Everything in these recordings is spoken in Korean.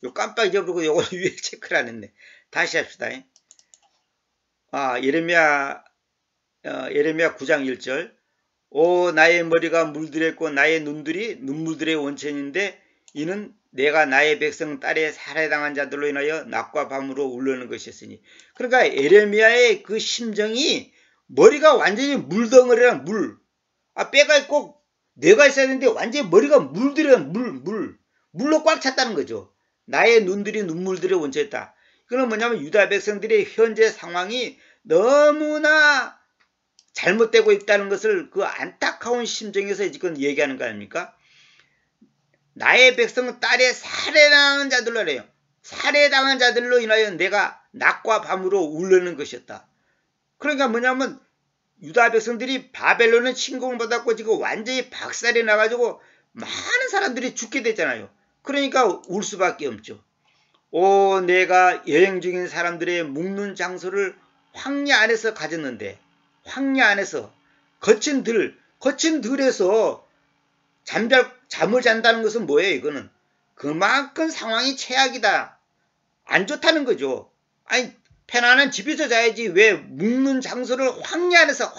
요 깜빡 잊어버리고 요거 위에 체크를 안 했네. 다시 합시다. 예레미야 9장 1절. 오 나의 머리가 물들였고 나의 눈들이 눈물들의 원천인데 이는 내가 나의 백성 딸에 살해당한 자들로 인하여 낮과 밤으로 울르는 것이었으니. 그러니까 예레미야의 그 심정이 머리가 완전히 물덩어리란 물. 뼈가 있고 뇌가 있어야 되는데 완전히 머리가 물들이란 물로 꽉 찼다는 거죠. 나의 눈들이 눈물들의 원천이다. 이거는 뭐냐면 유다 백성들의 현재 상황이 너무나 잘못되고 있다는 것을 그 안타까운 심정에서 지금 얘기하는 거 아닙니까? 나의 백성은 딸의 살해당한 자들로 해요. 살해당한 자들로 인하여 내가 낮과 밤으로 울르는 것이었다. 그러니까 뭐냐면 유다 백성들이 바벨론의 침공을 받았고 지금 완전히 박살이 나가지고 많은 사람들이 죽게 됐잖아요. 그러니까 울 수밖에 없죠. 오 내가 여행 중인 사람들의 묵는 장소를 황야 안에서 가졌는데 황야 안에서 거친 들에서 잠을 잔다는 것은 뭐예요? 이거는 그만큼 상황이 최악이다. 안 좋다는 거죠. 아니 편안한 집에서 자야지 왜 묵는 장소를 황야 안에서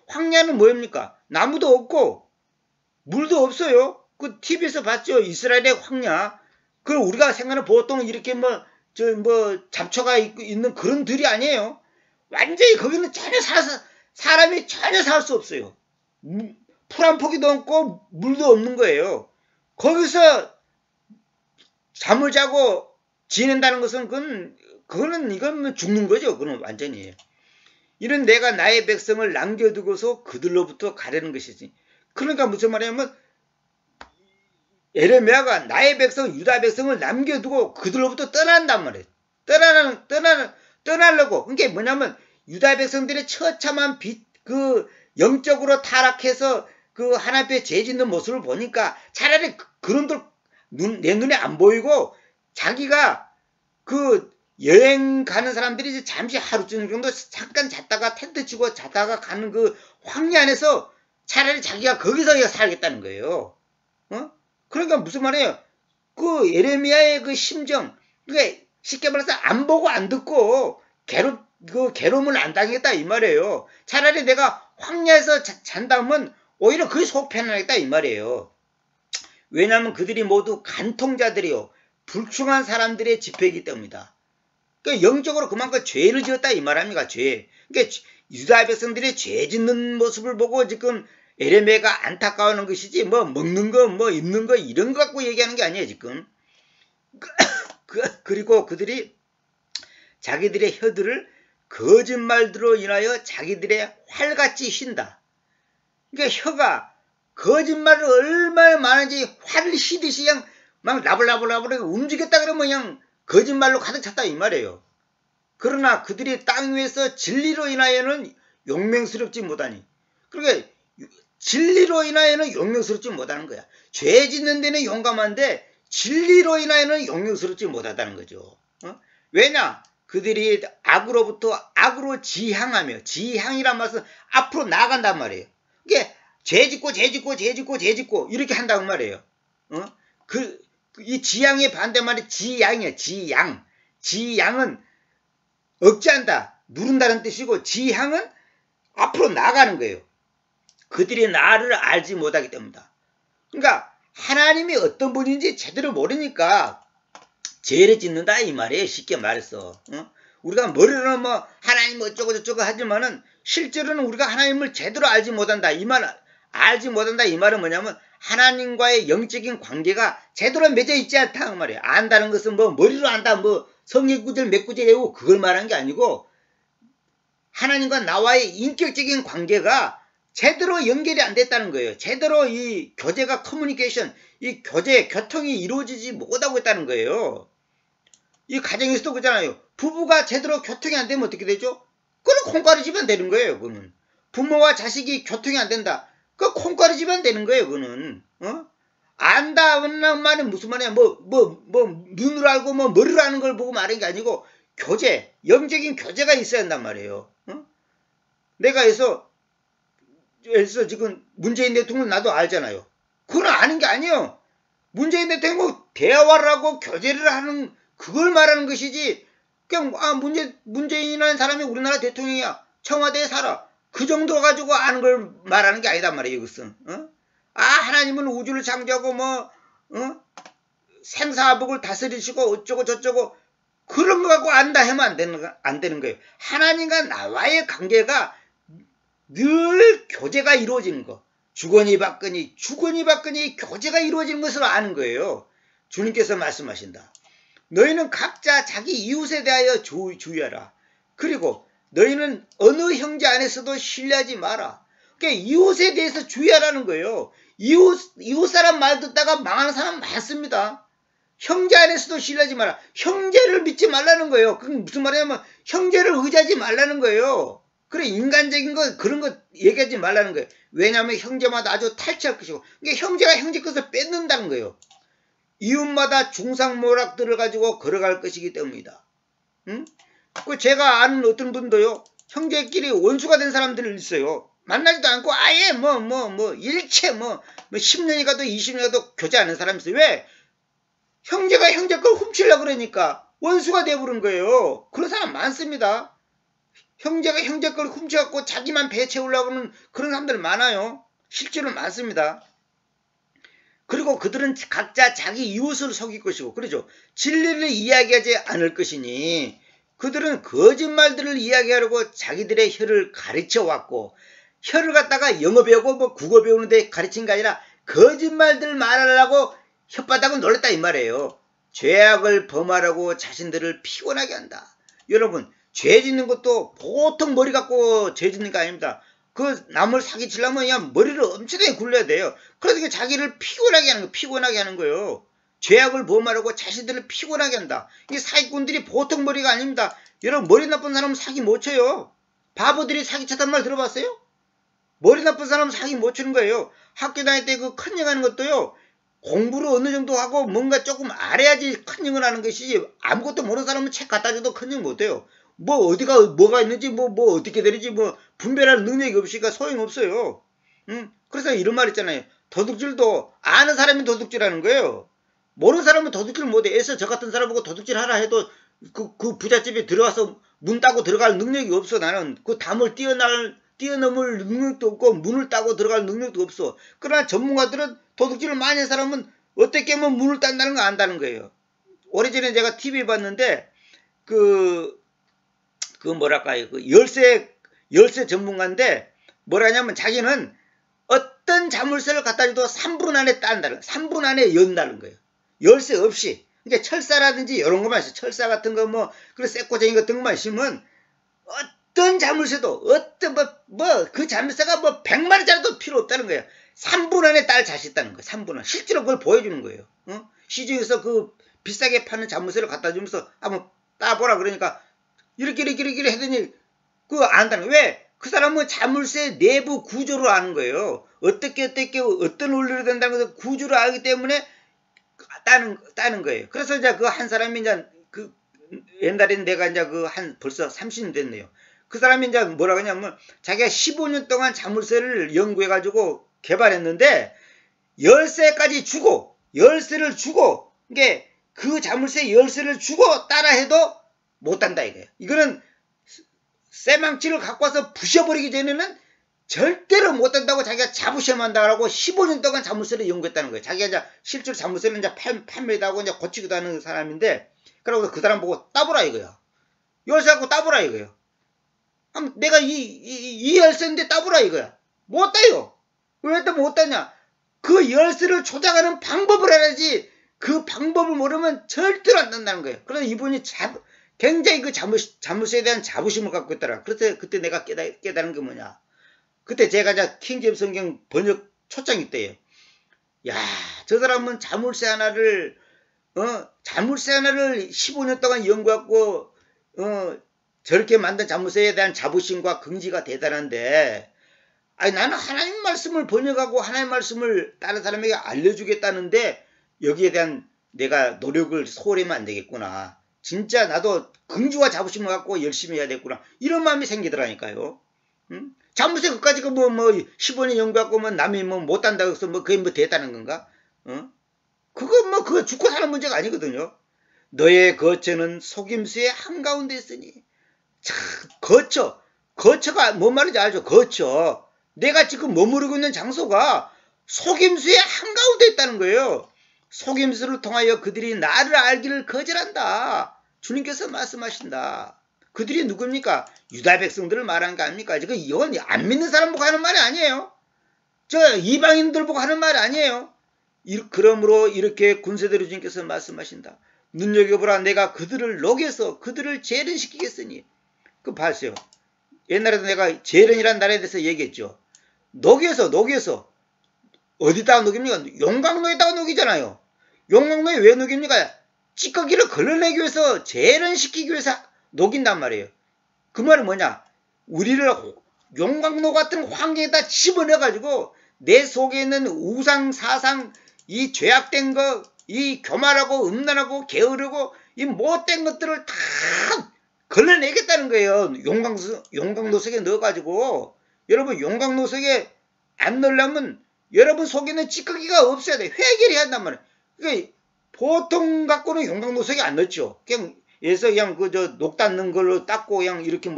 황야는 뭐입니까? 나무도 없고 물도 없어요. 그 TV에서 봤죠. 이스라엘의 황야. 그 우리가 생각하는 보통 이렇게 잡초가 있는 그런 들이 아니에요. 완전히 거기는 사람이 전혀 살 수 없어요. 풀 한 포기도 없고 물도 없는 거예요. 거기서 잠을 자고 지낸다는 것은 이건 죽는 거죠. 그건 완전히. 이런 내가 나의 백성을 남겨두고서 그들로부터 가려는 것이지. 그러니까 무슨 말이냐면 예레미야가 나의 백성 유다 백성을 남겨두고 그들로부터 떠난단 말이에요. 떠나려고. 그게 뭐냐면 유다 백성들의 처참한 영적으로 타락해서 그 하나님 앞에 죄 짓는 모습을 보니까 차라리 그런들 내 눈에 안 보이고 자기가 그 여행 가는 사람들이 잠시 하루쯤 정도 잠깐 잤다가 텐트 치고 잤다가 가는 그 황야 안에서 차라리 자기가 거기서 살겠다는 거예요. 그러니까 무슨 말이에요? 그 예레미야의 그 심정, 그게 쉽게 말해서 안 보고 안 듣고 괴로움을 안 당했다 이 말이에요. 차라리 내가 황야에서 잔다면 오히려 그게 속 편하겠다 이 말이에요. 왜냐하면 그들이 모두 간통자들이요. 불충한 사람들의 집회이기 때문이다. 그러니까 영적으로 그만큼 죄를 지었다 이 말합니까? 죄. 그러니까 유다 백성들이 죄 짓는 모습을 보고 지금 예레미야가 안타까워하는 것이지 먹는 거 입는 거 이런 거 갖고 얘기하는 게 아니에요 지금. 그리고 그들이 자기들의 혀들을 거짓말들로 인하여 자기들의 활같이 쉰다. 그러니까 혀가 거짓말을 얼마나 많은지 활을 휘듯이 그냥 막 나불나불 움직였다 그러면 그냥 거짓말로 가득 찼다 이 말이에요. 그러나 그들이 땅 위에서 진리로 인하여는 용맹스럽지 못하니. 그러니까 진리로 인하여는 용맹스럽지 못하는 거야. 죄 짓는 데는 용감한데 진리로 인하여는 용맹스럽지 못하다는 거죠. 왜냐? 그들이 악으로부터 악으로 지향이란 말은 앞으로 나아간단 말이에요. 이게 죄 짓고 이렇게 한다는 말이에요. 이 지향의 반대말이 지양이에요. 지양은 억제한다, 누른다는 뜻이고 지향은 앞으로 나아가는 거예요. 그들이 나를 알지 못하기 때문이다. 그러니까 하나님이 어떤 분인지 제대로 모르니까 죄를 짓는다 이 말이에요. 쉽게 말해서. 우리가 머리로는 하나님 어쩌고 저쩌고 하지만은 실제로는 우리가 하나님을 제대로 알지 못한다. 알지 못한다 이 말은 뭐냐면 하나님과의 영적인 관계가 제대로 맺어 있지 않다 그 말이에요. 안다는 것은 머리로 안다 성경구절 몇 구절 외우고 그걸 말한 게 아니고 하나님과 나와의 인격적인 관계가 제대로 연결이 안 됐다는 거예요. 제대로 이 교제가 이 교통이 이루어지지 못하고 있다는 거예요. 이 가정에서도 그렇잖아요. 부부가 제대로 교통이 안 되면 어떻게 되죠? 그건 콩가루 집안 되는 거예요. 그거는 부모와 자식이 교통이 안 된다. 그 콩가루 집안 되는 거예요. 그거는 안다는 말은 무슨 말이야? 눈으로 알고 머리로 아는 걸 보고 말하는 게 아니고 영적인 교제가 있어야 한단 말이에요. 내가 해서 지금 문재인 대통령 나도 알잖아요. 그건 아는 게 아니에요. 문재인 대통령 대화를 하고 교제를 하는 그걸 말하는 것이지 그냥 문재인이라는 사람이 우리나라 대통령이야. 청와대에 살아. 그 정도 가지고 아는 걸 말하는 게 아니단 말이에요. 이것은. 하나님은 우주를 창조하고 생사화복을 다스리시고 어쩌고 저쩌고 그런 거 갖고 안다 하면 안 되는 거예요. 하나님과 나와의 관계가 늘 교제가 이루어지는 거. 주거니 받거니 교제가 이루어지는 것으로 아는 거예요. 주님께서 말씀하신다. 너희는 각자 자기 이웃에 대하여 주의하라. 그리고 너희는 어느 형제 안에서도 신뢰하지 마라. 그러니까 이웃에 대해서 주의하라는 거예요. 이웃 사람 말 듣다가 망하는 사람 많습니다. 형제 안에서도 신뢰하지 마라. 형제를 믿지 말라는 거예요. 그건 무슨 말이냐면 형제를 의지하지 말라는 거예요. 그래 인간적인 거 그런 거 얘기하지 말라는 거예요. 왜냐하면 형제마다 아주 탈취할 것이고 그러니까 형제가 형제 것을 뺏는다는 거예요. 이웃마다 중상모략들을 가지고 걸어갈 것이기 때문이다. 그 제가 아는 어떤 분도요. 형제끼리 원수가 된 사람들이 있어요. 만나지도 않고 아예 일체 10년이 가도 20년이 가도 교제하는 사람이 있어요. 왜? 형제가 형제 걸 훔치려고 그러니까 원수가 돼버린 거예요. 그런 사람 많습니다. 형제가 형제 걸 훔쳐갖고 자기만 배 채우려고 하는 그런 사람들 많아요. 실제로 많습니다. 그리고 그들은 각자 자기 이웃을 속일 것이고 그러죠. 진리를 이야기하지 않을 것이니 그들은 거짓말들을 이야기하려고 자기들의 혀를 가르쳐 왔고 혀를 갖다가 영어 배우고 국어 배우는데 가르친 게 아니라 거짓말들 말하려고 혓바닥을 놀렸다 이 말이에요. 죄악을 범하라고 자신들을 피곤하게 한다. 여러분 죄 짓는 것도 보통 머리 갖고 죄 짓는 거 아닙니다. 그 남을 사기치려면 그냥 머리를 엄청나게 굴려야 돼요. 그래서 자기를 피곤하게 하는 거예요. 죄악을 범하라고 자신들을 피곤하게 한다. 이 사기꾼들이 보통 머리가 아닙니다. 여러분 머리 나쁜 사람은 사기 못 쳐요. 바보들이 사기쳤단 말 들어봤어요? 머리 나쁜 사람은 사기 못 치는 거예요. 학교 다닐 때 그 컨닝하는 것도요. 공부를 어느 정도 하고 뭔가 조금 알아야지 컨닝을 하는 것이지 아무것도 모르는 사람은 책 갖다 줘도 컨닝 못해요. 뭐가 있는지 어떻게 되는지 분별할 능력이 없으니까 소용없어요. 그래서 이런 말 있잖아요. 도둑질도 아는 사람이 도둑질하는 거예요. 모르는 사람은 도둑질 못해. 애써 저 같은 사람하고 도둑질 하라 해도 그 부잣집에 들어가서 문 따고 들어갈 능력이 없어. 나는 그 담을 뛰어넘을 능력도 없고 문을 따고 들어갈 능력도 없어. 그러나 전문가들은 도둑질을 많이 한 사람은 어떻게 하면 문을 딴다는 거 안다는 거예요. 오래전에 제가 TV에 봤는데 뭐랄까요. 열쇠 전문가인데 뭐라냐면 자기는 어떤 자물쇠를 갖다 줘도 3분 안에 딴다는 3분 안에 연다는 거예요. 열쇠 없이. 그러니까 철사라든지 이런 것만 있어. 철사 같은 거 그리고 쇠꼬쟁이 같은 것만 있으면 어떤 자물쇠도 그 자물쇠가 100마리짜리도 필요 없다는 거예요. 3분 안에 딸 자신 있다는 거예요. 3분 안에. 실제로 그걸 보여주는 거예요. 시중에서 그 비싸게 파는 자물쇠를 갖다 주면서 한번 따보라 그러니까 이렇게 하더니 그거 안다는 거예요. 왜? 그 사람은 자물쇠 내부 구조를 아는 거예요. 어떤 원리로 된다는 것을 구조를 알기 때문에 따는 거예요. 그래서 이제 그 한 사람이 이제 옛날에는 내가 이제 벌써 30년 됐네요. 그 사람이 이제 뭐라고 하냐면 자기가 15년 동안 자물쇠를 연구해가지고 개발했는데 열쇠를 주고 이게 그 자물쇠 열쇠를 주고 따라해도 못 딴다 이거예요. 이거는 쇠망치를 갖고 와서 부셔버리기 전에는 절대로 못 딴다고 자기가 자부심한다고 15년 동안 자물쇠를 연구했다는 거예요. 자기가 이제 실제로 자물쇠를 이제 판매도 하고 이제 고치기도 하는 사람인데, 그러고 그 사람 보고 따보라 이거야. 열쇠 갖고 따보라 이거야. 내가 이 열쇠인데 따보라 이거야. 못 따요. 왜 또 못 따냐? 그 열쇠를 조작하는 방법을 알아야지. 그 방법을 모르면 절대로 안 딴다는 거예요. 그래서 이분이 굉장히 그 자물쇠에 대한 자부심을 갖고 있더라. 그래서 그때 내가 깨달은 게 뭐냐. 그때 제가 이제 킹제임스 성경 번역 초창기 때예요. 야, 저 사람은 자물쇠 하나를 15년 동안 연구하고 저렇게 만든 자물쇠에 대한 자부심과 긍지가 대단한데, 아니 나는 하나님 말씀을 번역하고 하나님 말씀을 다른 사람에게 알려주겠다는데 여기에 대한 내가 노력을 소홀히면 안 되겠구나. 진짜 나도 긍지와 자부심을 갖고 열심히 해야 되겠구나. 이런 마음이 생기더라니까요. 자물쇠 그까지 15년 연구하고 남이 못 단다고 해서 그게 대단한 건가? 그거 죽고 사는 문제가 아니거든요. 너의 거처는 속임수의 한가운데 있으니. 참, 거처가 뭔 말인지 알죠? 거처. 내가 지금 머무르고 있는 장소가 속임수의 한가운데 있다는 거예요. 속임수를 통하여 그들이 나를 알기를 거절한다. 주님께서 말씀하신다. 그들이 누굽니까? 유다 백성들을 말한 거 아닙니까? 지금 이건 안 믿는 사람 보고 하는 말이 아니에요. 저 이방인들 보고 하는 말이 아니에요. 그러므로 이렇게 군사대로 주님께서 말씀하신다. 눈여겨보라, 내가 그들을 녹여서 그들을 재련시키겠으니. 그 봤어요. 옛날에도 내가 재련이라는 나라에 대해서 얘기했죠. 녹여서 어디다가 녹입니까? 용광로에다가 녹이잖아요. 용광로에 왜 녹입니까? 찌꺼기를 걸러내기 위해서, 재련시키기 위해서 녹인단 말이에요. 그 말은 뭐냐? 우리를 용광로 같은 환경에다 집어넣어가지고 내 속에 있는 우상, 사상, 이 죄악된 거, 이 교만하고 음란하고 게으르고 이 못된 것들을 다 걸러내겠다는 거예요. 용광로 속에 넣어가지고. 여러분, 용광로 속에 안 넣으려면 여러분 속에 있는 찌꺼기가 없어야 돼. 해결해야 한단 말이에요. 그러니까 보통 갖고는 용광로 속에 안 넣죠. 그냥 녹 닦는 걸로 닦고 그냥 이렇게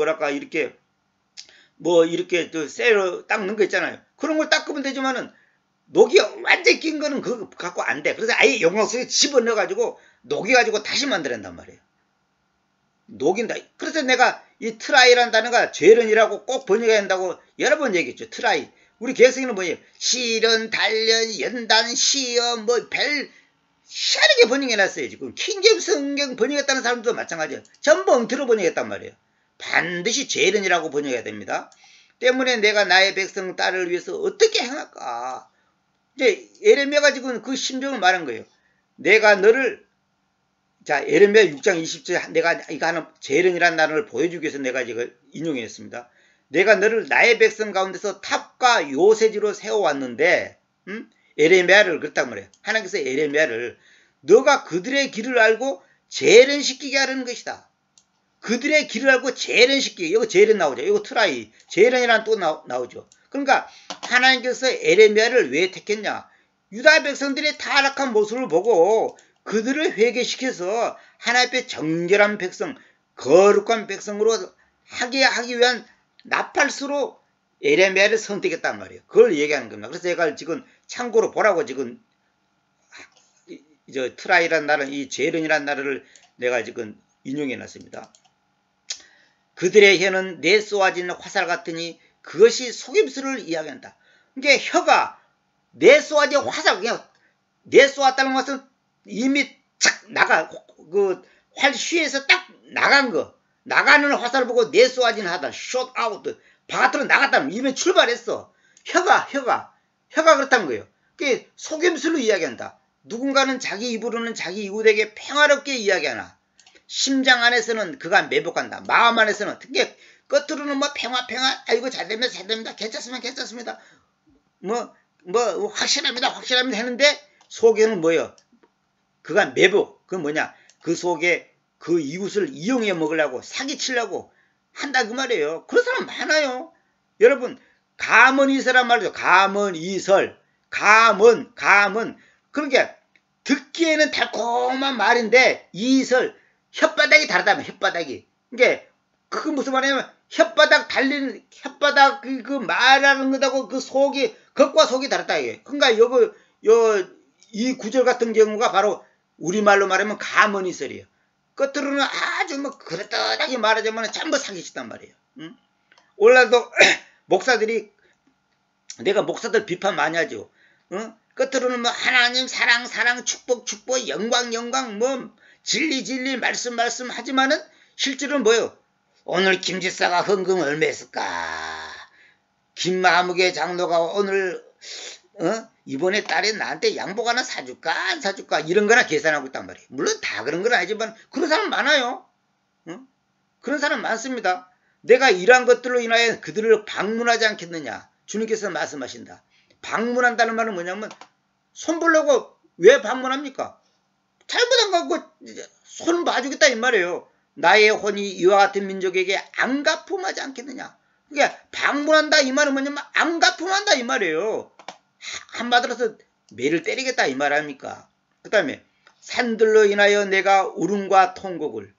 이렇게 쇠로 닦는 거 있잖아요. 그런 걸 닦으면 되지만은 녹이 완전히 낀 거는 그거 갖고 안 돼. 그래서 아예 용광로 속에 집어넣어가지고 녹여가지고 다시 만들어낸단 말이에요. 녹인다. 그래서 내가 이 트라이라는 단어가 죄련이라고 꼭 번역해야 한다고 여러 번 얘기했죠. 트라이. 우리 개성에는 뭐예요? 시련, 단련, 연단, 시험, 희한하게 번역해놨어요. 지금 킹제임스 성경 번역했다는 사람도 마찬가지예요. 전부 엉터리로 번역했단 말이에요. 반드시 죄련이라고 번역해야 됩니다. 때문에 내가 나의 백성 딸을 위해서 어떻게 행할까? 이제 예레미야가 지금 그 심정을 말한 거예요. 내가 너를, 자, 예레미야 6장 20절, 내가 이거 하는 재련이라는 단어를 보여주기 위해서 내가 이걸 인용했습니다. 내가 너를 나의 백성 가운데서 탑과 요새지로 세워왔는데, 예레미야를 그렇단 말이에요. 하나님께서 예레미야를 너가 그들의 길을 알고 재련시키게 하려는 것이다. 그들의 길을 알고 재련시키게. 이거 재련 나오죠. 이거 트라이. 재련이라는 또 나오죠. 그러니까 하나님께서 예레미야를 왜 택했냐? 유다 백성들의 타락한 모습을 보고 그들을 회개시켜서 하나님 앞에 정결한 백성, 거룩한 백성으로 하기 위한 나팔수로 예레미야를 선택했단 말이에요. 그걸 얘기하는 겁니다. 그래서 제가 지금 참고로 보라고 지금 트라이라는 나라는, 이 재련이라는 나라를 내가 지금 인용해 놨습니다. 그들의 혀는 내 쏘아진 화살 같으니 그것이 속임수를 이야기한다. 그러니까 혀가 내 쏘아진 화살, 그냥 내 쏘았다는 것은 이미 착 활 휘에서 딱 나간 거, 나가는 화살을 보고 내 쏘아진 하다, 숏 아웃, 바깥으로 나갔다는, 이미 출발했어. 혀가 그렇다는 거예요. 그게 속임수로 이야기한다. 누군가는 자기 입으로는 자기 이웃에게 평화롭게 이야기하나 심장 안에서는 그가 매복한다. 마음 안에서는, 특히 겉으로는 평화, 아이고 잘됩니다, 괜찮습니다, 확실합니다 했는데 속에는 뭐예요? 그가 매복. 그건 뭐냐? 그 속에 그 이웃을 이용해 먹으려고, 사기치려고 한다 그 말이에요. 그런 사람 많아요. 여러분, 가문이설란 말이죠. 가문이설. 가문. 그러니까 듣기에는 달콤한 말인데 이설, 혓바닥이 다르다면, 혓바닥이. 그러니까 그게 무슨 말이냐면 혓바닥 달리는, 혓바닥 그 말하는 것하고 그 속이, 겉과 속이 다르다 이게. 그러니까 이 구절 같은 경우가 바로 우리말로 말하면 가문이설이에요. 겉으로는 아주 그렇다하게 말하자면 전부 사기치단 말이에요. 응? 오늘날도 목사들이, 내가 목사들 비판 많이 하죠. 응? 겉으로는 하나님 사랑, 축복, 영광, 진리, 말씀 하지만은 실제로는 뭐예요? 오늘 김지사가 헌금 얼마 했을까? 김마무개 장로가 오늘 이번에 딸이 나한테 양복 하나 사줄까 안 사줄까 이런 거나 계산하고 있단 말이에요. 물론 다 그런 건 아니지만 그런 사람 많아요. 그런 사람 많습니다. 내가 이러한 것들로 인하여 그들을 방문하지 않겠느냐. 주님께서 말씀하신다. 방문한다는 말은 뭐냐면 손보려고 왜 방문합니까? 잘못한 거 손 봐주겠다 이 말이에요. 나의 혼이 이와 같은 민족에게 앙가품하지 않겠느냐. 그러니까 방문한다 이 말은 뭐냐면 앙가품한다 이 말이에요. 한마디로서 매를 때리겠다 이 말 아닙니까? 그 다음에 산들로 인하여 내가 울음과 통곡을,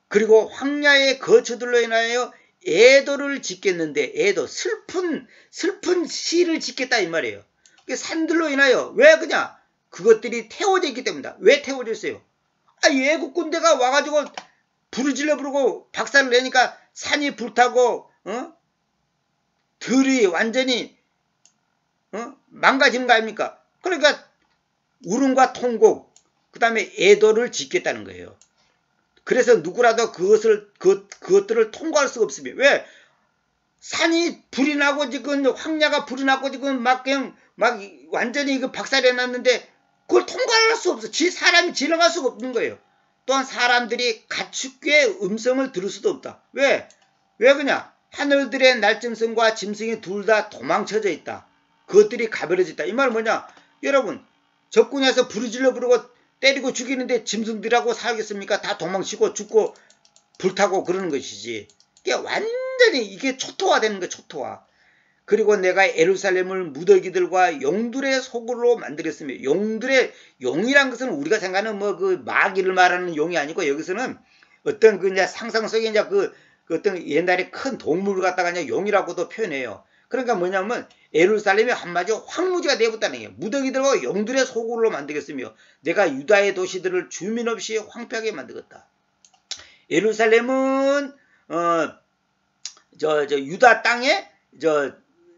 그리고 황야의 거처들로 인하여 애도를 짓겠는데, 애도, 슬픈 시를 짓겠다 이 말이에요. 산들로 인하여, 왜 그냥 그것들이 태워져 있기 때문이다. 왜 태워져 있어요? 외국 군대가 와가지고 부르질러 부르고 박살을 내니까 산이 불타고 들이 완전히 망가지는 거 아닙니까? 그러니까 울음과 통곡, 그 다음에 애도를 짓겠다는 거예요. 그래서 누구라도 그것들을 통과할 수가 없으면, 왜? 산이 불이 나고 지금 황야가 불이 나고 지금 막 완전히 그 박살이 났는데 그걸 통과할 수 없어. 사람이 지나갈 수가 없는 거예요. 또한 사람들이 가축의 음성을 들을 수도 없다. 왜? 왜 그냥 하늘들의 날짐승과 짐승이 둘 다 도망쳐져 있다. 그것들이 가버려져 있다. 이 말은 뭐냐? 여러분, 적군에서 부르질러 부르고 때리고 죽이는데 짐승들하고 살겠습니까? 다 도망치고 죽고 불타고 그러는 것이지. 이게 완전히 이게 초토화되는 거야, 초토화. 그리고 내가 예루살렘을 무더기들과 용들의 소굴로 만들었으며, 용이란 것은 우리가 생각하는 뭐 그 마귀를 말하는 용이 아니고, 여기서는 어떤 그냥 상상 속에 이제 그 어떤 옛날에 큰 동물을 갖다가 그냥 용이라고도 표현해요. 그러니까 뭐냐면 예루살렘이 한마디로 황무지가 되어버렸다는 거예요. 무더기들과 용들의 소굴로 만들겠으며 내가 유다의 도시들을 주민 없이 황폐하게 만들었다. 예루살렘은 유다 땅에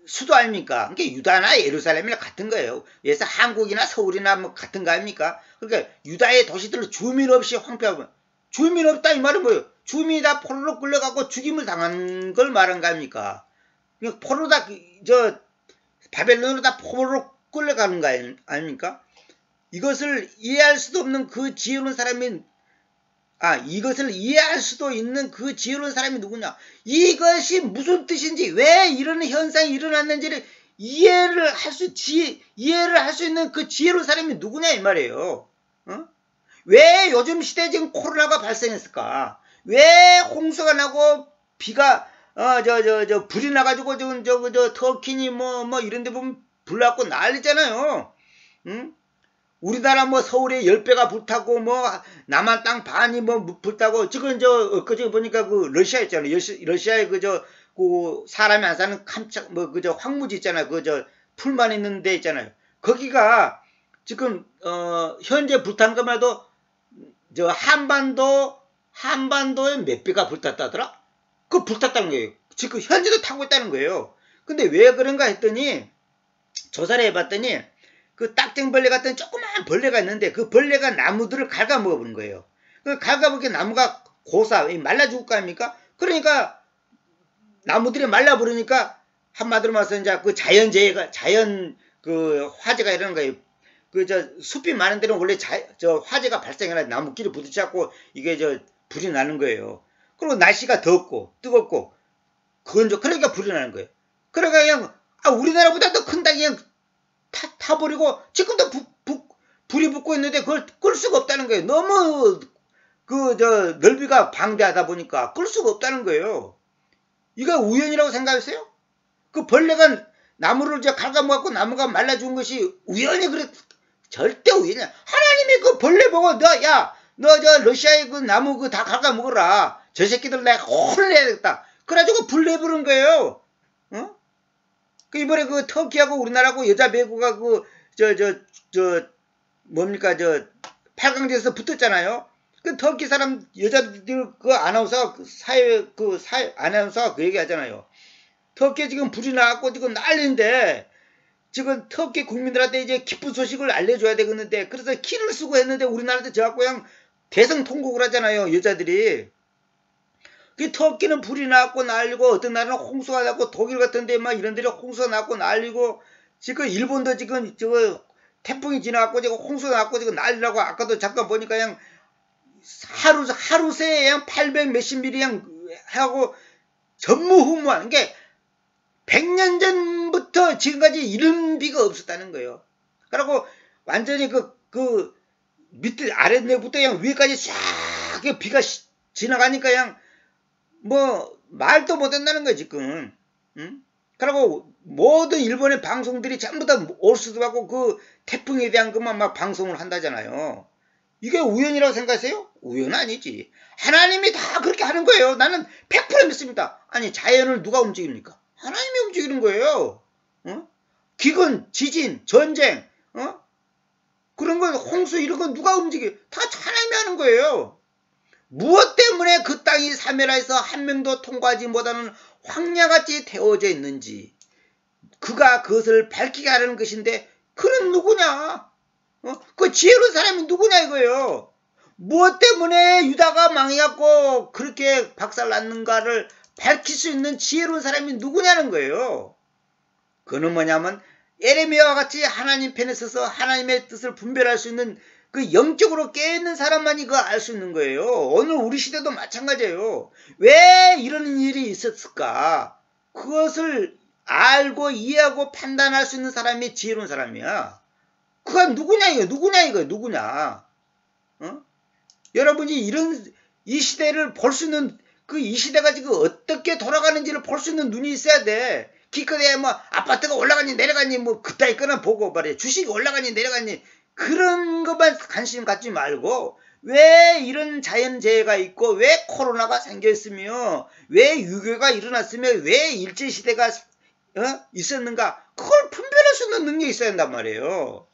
수도 아닙니까? 그러니까 유다나 예루살렘이나 같은 거예요. 그래서 한국이나 서울이나 뭐 같은 거 아닙니까? 그러니까 유다의 도시들을 주민 없이 황폐하고, 주민 없다 이 말은 뭐예요? 주민이 다 포로로 끌려가고 죽임을 당한 걸 말한 거 아닙니까? 포로 다 바벨론으로 다 포로로 끌려가는 거 아닙니까? 이것을 이해할 수도 없는 그 지혜로운 사람이, 이것을 이해할 수도 있는 그 지혜로운 사람이 누구냐? 이것이 무슨 뜻인지, 왜 이런 현상이 일어났는지를 이해를 할 수 있는 그 지혜로운 사람이 누구냐 이 말이에요. 왜 요즘 시대에 지금 코로나가 발생했을까? 왜 홍수가 나고 비가 불이 나가지고 지금 터키니 뭐 이런 데 보면 불 났고 난리잖아요. 응? 우리나라 뭐 서울에 10배가 불타고 뭐 남한 땅 반이 뭐 불타고, 지금 그저 보니까 그 러시아 있잖아요. 러시아에 그 사람이 안 사는 깜짝 황무지 있잖아요. 풀만 있는 데 있잖아요. 거기가 지금 현재 불탄 것만 해도 한반도에 몇 배가 불탔다더라? 그 불탔다는 거예요. 지금 현재도 타고 있다는 거예요. 근데 왜 그런가 했더니 조사를 해봤더니 그 딱정벌레 같은 조그마한 벌레가 있는데 그 벌레가 나무들을 갉아먹어버린 거예요. 그 갉아먹게 나무가 말라 죽을 거 아닙니까? 그러니까 나무들이 말라버리니까 한마디로 말해서 이제 그 자연 그 화재가 일어나는 거예요. 숲이 많은 데는 원래 화재가 발생해라 나무끼리 부딪혀갖고 이게 불이 나는 거예요. 그리고 날씨가 덥고 뜨겁고 그러니까 불이 나는 거예요. 그러니까 그냥 우리나라보다 더 큰 땅이 그냥 타버리고 지금도 불이 붙고 있는데 그걸 끌 수가 없다는 거예요. 너무 넓이가 방대하다 보니까 끌 수가 없다는 거예요. 이거 우연이라고 생각하세요? 그 벌레가 나무를 갉아먹고 나무가 말라 죽은 것이 우연히 그래? 절대 우연이야. 하나님이 그 벌레 보고 너 러시아의 그 나무 다 갉아먹어라. 저 새끼들 내가 혼내야겠다. 그래가지고 불 내부른 거예요. 이번에 그 터키하고 우리나라하고 여자 배구가 뭡니까 8강전에서 붙었잖아요. 그 터키 사람 여자들 그 아나운서가 사회 아나운서가 그 얘기 하잖아요. 터키에 지금 불이 나갖고 지금 난리인데 지금 터키 국민들한테 이제 기쁜 소식을 알려줘야 되겠는데, 그래서 키를 쓰고 했는데 우리나라도 저갖고 그냥 대성통곡을 하잖아요, 여자들이. 그 터키는 불이 났고 난리고, 어떤 나라는 홍수가 났고, 독일 같은 데 막 이런 데는 홍수가 났고 난리고, 지금 일본도 지금 태풍이 지나갖고 지금 홍수가 났고 지금 난리라고. 아까도 잠깐 보니까 그냥 하루 새에 그냥 800 몇십 미리 그냥 하고 전무후무한 게 100년 전부터 지금까지 이런 비가 없었다는 거예요. 그리고 완전히 밑에 아랫내부터 그냥 위에까지 싹 비가 지나가니까 그냥 뭐 말도 못한다는 거야 지금. 응? 그리고 모든 일본의 방송들이 전부 다 올수도하고 그 태풍에 대한 것만 막 방송을 한다잖아요. 이게 우연이라고 생각하세요? 우연 아니지. 하나님이 다 그렇게 하는 거예요. 나는 100% 믿습니다. 아니 자연을 누가 움직입니까? 하나님이 움직이는 거예요. 어? 기근, 지진, 전쟁, 그런 거 홍수 이런 거 누가 움직여? 다 하나님이 하는 거예요. 무엇 때문에 그 땅이 사멸해서 한 명도 통과하지 못하는 황야같이 태워져 있는지 그가 그것을 밝히게 하려는 것인데 그는 누구냐? 그 지혜로운 사람이 누구냐 이거예요. 무엇 때문에 유다가 망해갖고 그렇게 박살났는가를 밝힐 수 있는 지혜로운 사람이 누구냐는 거예요. 그는 뭐냐면 예레미야와 같이 하나님 편에 서서 하나님의 뜻을 분별할 수 있는 그 영적으로 깨어있는 사람만이 그거 알 수 있는 거예요. 오늘 우리 시대도 마찬가지예요. 왜 이런 일이 있었을까? 그것을 알고 이해하고 판단할 수 있는 사람이 지혜로운 사람이야. 그가 누구냐 이거 누구냐. 여러분이 이 시대를 볼 수 있는 이 시대가 지금 어떻게 돌아가는지를 볼 수 있는 눈이 있어야 돼. 기껏해야 뭐 아파트가 올라가니 내려가니 뭐 그따위 거나 보고 말이야. 주식이 올라가니 내려가니 그런 것만 관심 갖지 말고 왜 이런 자연재해가 있고 왜 코로나가 생겼으며 왜 유교가 일어났으며 왜 일제시대가 있었는가 그걸 분별할 수 있는 능력이 있어야 한단 말이에요.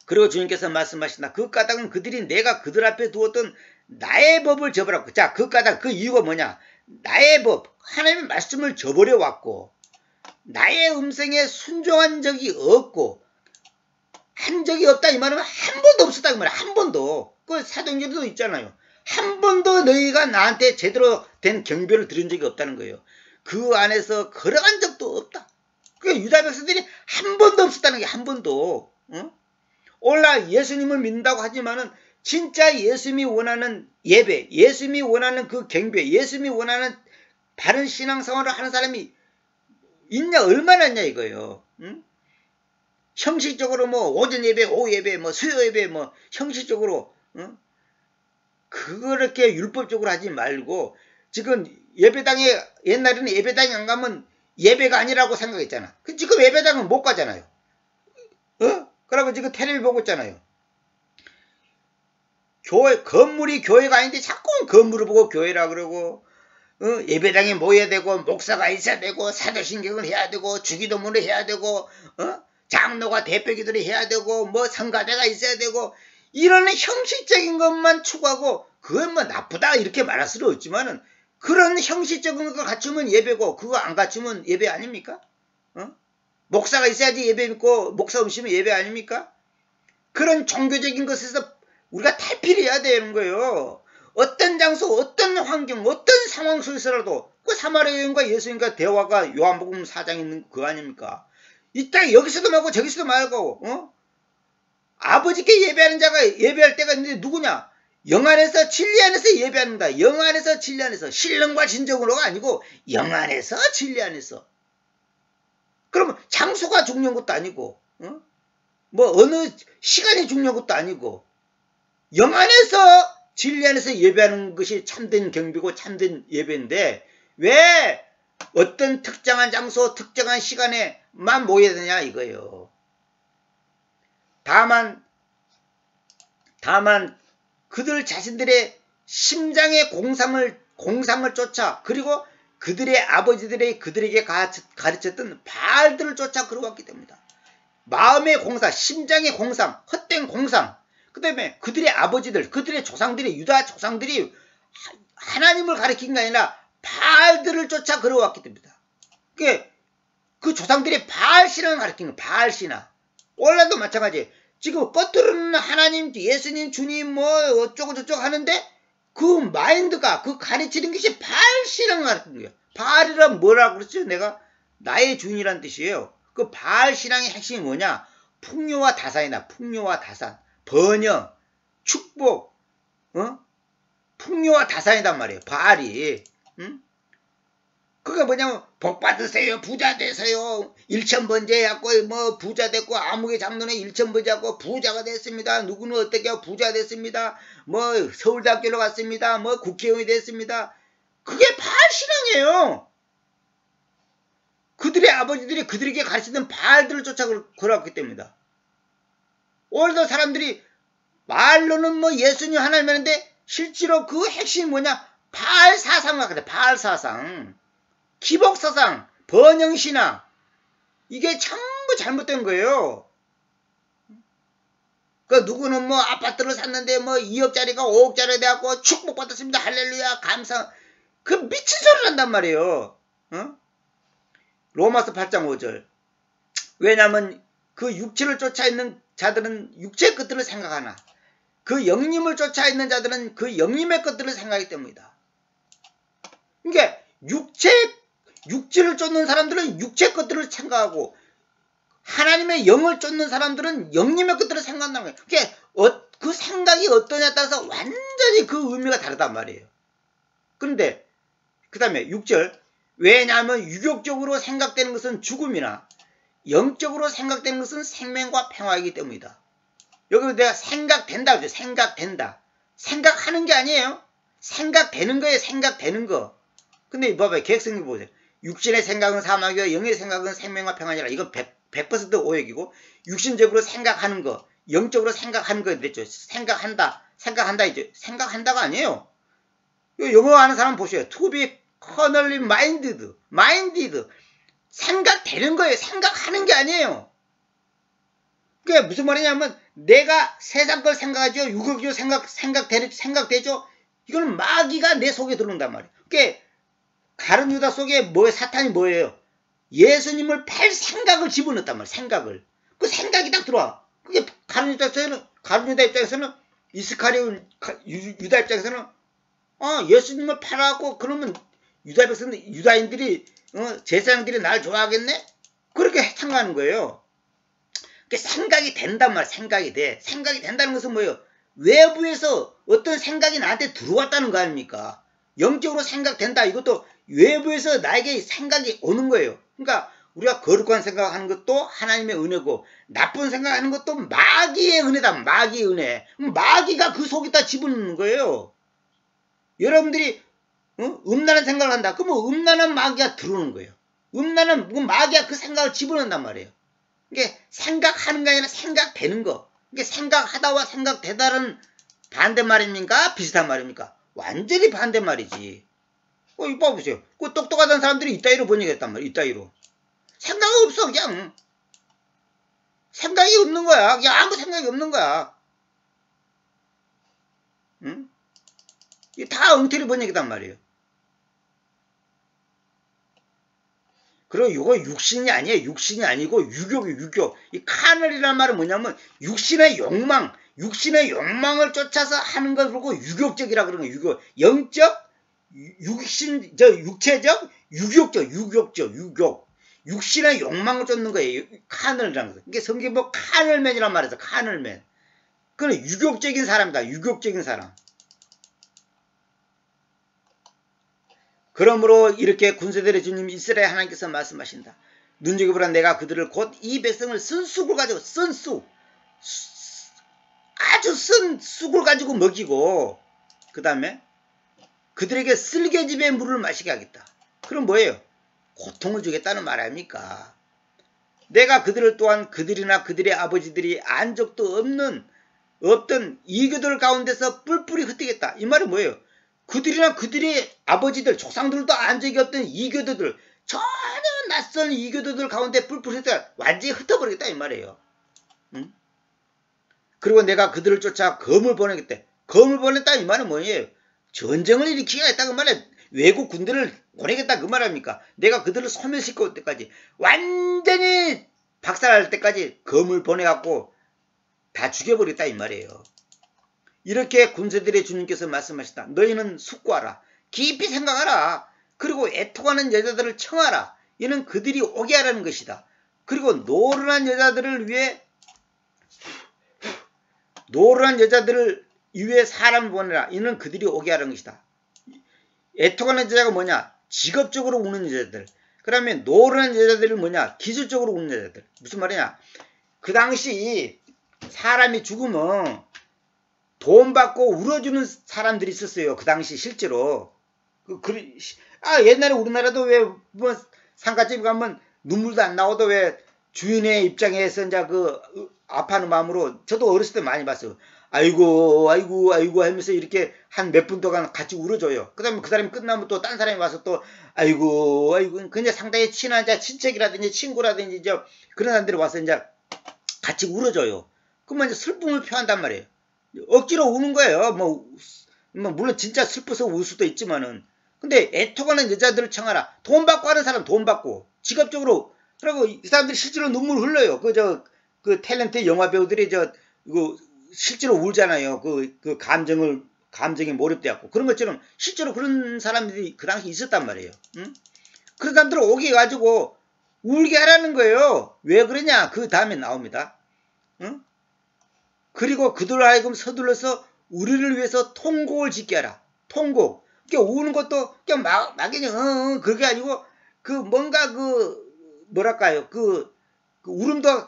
그리고 주님께서 말씀하신다. 그 까닭은 그들이 내가 그들 앞에 두었던 나의 법을 저버렸고. 자, 그 까닭, 그 이유가 뭐냐? 나의 법, 하나님의 말씀을 저버려 왔고 나의 음성에 순종한 적이 없고 한 적이 없다 이 말은 한 번도 없었다 이 말이야. 한 번도. 그 사도행전에도 있잖아요. 한 번도 너희가 나한테 제대로 된 경배를 드린 적이 없다는 거예요. 그 안에서 걸어간 적도 없다. 그 유다 백성들이 한 번도 없었다는 게 한 번도. 오늘날 예수님을 믿는다고 하지만은 진짜 예수님이 원하는 예배, 예수님이 원하는 그 경배, 예수님이 원하는 바른 신앙생활을 하는 사람이 있냐 얼마나 있냐 이거예요. 형식적으로 뭐 오전 예배, 오후 예배, 뭐 수요 예배, 뭐 형식적으로 그렇게 율법적으로 하지 말고 지금 예배당에 옛날에는 예배당에 안 가면 예배가 아니라고 생각했잖아. 지금 예배당은 못 가잖아요. 그러고 지금 텔레비 보고 있잖아요. 건물이 교회가 아닌데 자꾸 건물을 보고 교회라 그러고 예배당에 모여야 되고 목사가 있어야 되고 사도신경을 해야 되고 주기도문을 해야 되고 장로가 대표기도를 해야 되고 뭐 성가대가 있어야 되고 이런 형식적인 것만 추구하고 그건 뭐 나쁘다 이렇게 말할 수는 없지만은 그런 형식적인 걸 갖추면 예배고 그거 안 갖추면 예배 아닙니까? 목사가 있어야지 예배 믿고 목사 없으면 예배 아닙니까? 그런 종교적인 것에서 우리가 탈피해야 되는 거예요. 어떤 장소, 어떤 환경, 어떤 상황 속에서라도 그 사마리아 여인과 예수님과 대화가 요한복음 4장에 있는 거 아닙니까? 이 땅에 여기서도 말고 저기서도 말고 아버지께 예배하는 자가 예배할 때가 있는데 누구냐? 영 안에서 진리 안에서 예배합니다. 영 안에서 진리 안에서 신령과 진정으로가 아니고 영 안에서 진리 안에서. 그러면 장소가 중요한 것도 아니고 뭐 어느 시간이 중요한 것도 아니고 영 안에서 진리 안에서 예배하는 것이 참된 경배고 참된 예배인데 왜 어떤 특정한 장소 특정한 시간에만 모여야 되냐 이거예요. 다만 그들 자신들의 심장의 공상을 쫓아 그리고 그들의 아버지들이 그들에게 가르쳤던 바알들을 쫓아 걸어왔기 때문이다. 마음의 공상, 심장의 공상, 헛된 공상, 그 다음에 그들의 아버지들, 그들의 조상들이, 유다 조상들이 하나님을 가리킨 게 아니라 바알들을 쫓아 걸어왔기 때문이다. 그 조상들이 바알 신앙을 가리킨 거예요. 바알 신앙. 오늘날도 마찬가지예요. 지금 겉으로는 하나님, 예수님, 주님 뭐 어쩌고 저쩌고 하는데 그 마인드가 그 가르치는 것이 바알 신앙을 가르치는 거예요. 바알이란 뭐라고 그랬죠? 내가 나의 주인이란 뜻이에요. 그 바알 신앙의 핵심이 뭐냐? 풍요와 다산이다. 풍요와 다산. 번영, 축복, 풍요와 다산이단 말이에요. 바알이. 그게 뭐냐면 복 받으세요. 부자 되세요. 일천번제하고 뭐 부자 됐고 아무개 장로는 일천번제하고 부자가 됐습니다. 누구는 어떻게 하고 부자 됐습니다. 뭐 서울대학교로 갔습니다. 뭐 국회의원이 됐습니다. 그게 바알 신앙이에요. 그들의 아버지들이 그들에게 가르치던 바알들을 쫓아 걸어왔기 때문이다. 오늘도 사람들이 말로는 뭐 예수님 하나님 하는데 실제로 그 핵심이 뭐냐? 바알 사상과 그래. 바알 사상, 기복 사상, 번영 신앙, 이게 전부 잘못된 거예요. 그 누구는 뭐 아파트를 샀는데 뭐 2억짜리가 5억짜리 돼갖고 축복받았습니다. 할렐루야 감사. 그 미친 소리를 한단 말이에요. 어? 로마서 8장 5절. 왜냐하면 그 육체를 쫓아 있는 자들은 육체의 것들을 생각하나 그 영님을 쫓아 있는 자들은 그 영님의 것들을 생각하기 때문이다. 그러니까 육체를 쫓는 사람들은 육체의 것들을 생각하고 하나님의 영을 쫓는 사람들은 영님의 것들을 생각한다는 거예요. 그러니까 그 생각이 어떠냐에 따라서 완전히 그 의미가 다르단 말이에요. 그런데 그 다음에 6절. 왜냐하면 유격적으로 생각되는 것은 죽음이나 영적으로 생각되는 것은 생명과 평화이기 때문이다. 여기 내가 생각된다 그러죠. 생각된다. 생각하는 게 아니에요. 생각되는 거예요. 생각되는 거. 근데 봐봐요. 계획성경 보세요. 육신의 생각은 사망이요 영의 생각은 생명과 평안이라. 이건 100% 오역이고 육신적으로 생각하는 거, 영적으로 생각하는 거 됐죠. 생각한다 이제 생각한다가 아니에요. 영어 하는 사람 보세요. To be carnally minded. 생각되는 거예요. 생각하는 게 아니에요. 그게 무슨 말이냐면 내가 세상 걸 생각하죠. 육역적으로 생각되죠. 이건 마귀가 내 속에 들어온단 말이에요. 그게 가룟 유다 속에 사탄이 뭐예요? 예수님을 팔 생각을 집어넣었단 말이에요. 생각을. 그 생각이 딱 들어와. 그게 가룟 유다 입장에서는 이스카리온 유다 입장에서는 예수님을 팔아갖고 그러면 유다인들이 제사장들이 날 좋아하겠네? 그렇게 생각하는 거예요. 생각이 된단 말이야. 생각이 돼. 생각이 된다는 것은 뭐예요? 외부에서 어떤 생각이 나한테 들어왔다는 거 아닙니까? 영적으로 생각된다. 이것도 외부에서 나에게 생각이 오는 거예요. 그러니까 우리가 거룩한 생각하는 것도 하나님의 은혜고 나쁜 생각하는 것도 마귀의 은혜다. 마귀의 은혜. 마귀가 그 속에다 집어넣는 거예요. 여러분들이 음란한 생각을 한다. 그러면 음란한 마귀가 들어오는 거예요. 음란한 마귀가 그 생각을 집어넣는단 말이에요. 이게 생각하는 게 아니라 생각되는 거. 이게 생각하다와 생각되다는 반대말입니까? 비슷한 말입니까? 완전히 반대말이지. 이거 봐보세요. 그 똑똑하다는 사람들이 이따위로 번역했단 말이에요. 이따위로. 생각이 없어. 그냥. 생각이 없는 거야. 그냥 아무 생각이 없는 거야. 응? 이게 다 엉터리 번역이단 말이에요. 그리고 이거 육신이 아니에요. 육신이 아니고 유격이에요. 유격. 이 카널이라는 말은 뭐냐면 육신의 욕망을 쫓아서 하는 걸 보고 유격적이라 그러는 거예요. 유격. 영적, 육체적, 유격. 육신의 욕망을 쫓는 거예요. 카널이라는 거. 이게 성경 뭐 카널맨이란 말이죠. 카널맨. 그건 유격적인 사람이다. 유격적인 사람. 그러므로 이렇게 군사들의 주님 이스라엘 하나님께서 말씀하신다. 눈여겨보라 내가 그들을 곧 이 백성을 쓴 쑥을 가지고 아주 쓴 쑥을 가지고 먹이고 그 다음에 그들에게 쓸개집의 물을 마시게 하겠다. 그럼 뭐예요? 고통을 주겠다는 말 아닙니까? 내가 그들을 또한 그들이나 그들의 아버지들이 안 적도 없던 이교들 가운데서 뿔뿔이 흩뜨겠다. 이 말은 뭐예요? 그들이나 그들의 아버지들, 조상들도 안 적이 없던 이교도들, 전혀 낯선 이교도들 가운데 뿔뿔이 완전히 흩어버리겠다 이 말이에요. 응? 그리고 내가 그들을 쫓아 검을 보내겠다. 검을 보냈다 이 말은 뭐예요? 전쟁을 일으키겠다 그 말이에요. 외국 군대를 보내겠다 그 말 아닙니까? 내가 그들을 소멸시킬 때까지 완전히 박살날 때까지 검을 보내갖고 다 죽여버렸다 이 말이에요. 이렇게 군사들의 주님께서 말씀하시다. 너희는 숙고하라. 깊이 생각하라. 그리고 애통하는 여자들을 청하라. 이는 그들이 오게 하라는 것이다. 그리고 노련한 여자들을 위해 사람을 보내라. 이는 그들이 오게 하라는 것이다. 애통하는 여자가 뭐냐? 직업적으로 우는 여자들. 그러면 노련한 여자들은 뭐냐? 기술적으로 우는 여자들. 무슨 말이냐? 그 당시 사람이 죽으면 돈 받고 울어주는 사람들이 있었어요. 그 당시 실제로. 옛날에 우리나라도 왜 뭐 상가집 가면 눈물도 안 나오도 왜 주인의 입장에서 이제 그 아파하는 마음으로 저도 어렸을 때 많이 봤어요. 아이고 아이고 아이고 하면서 이렇게 한 몇 분 동안 같이 울어줘요. 그 다음에 그 사람이 끝나면 또 딴 사람이 와서 또 아이고 아이고 그냥 상당히 친한 친척이라든지 친구라든지 이제 그런 사람들이 와서 이제 같이 울어줘요. 그러면 이제 슬픔을 표한단 말이에요. 억지로 우는 거예요. 뭐 물론 진짜 슬퍼서 울 수도 있지만은. 근데 애통하는 여자들을 청하라. 돈 받고 하는 사람 돈 받고 직업적으로. 그리고 이 사람들이 실제로 눈물 흘려요. 그 탤런트 영화 배우들이 이거 실제로 울잖아요. 그 감정에 몰입돼갖고. 그런 것처럼 실제로 그런 사람들이 그 당시 있었단 말이에요. 응? 그런 사람들을 오게 해가지고 울게 하라는 거예요. 왜 그러냐? 그 다음에 나옵니다. 응? 그리고 그들로 하여금 서둘러서 우리를 위해서 통곡을 짓게 하라. 통곡. 그러니까 우는 것도 그냥 막연히 그게 아니고 뭔가 뭐랄까요? 울음도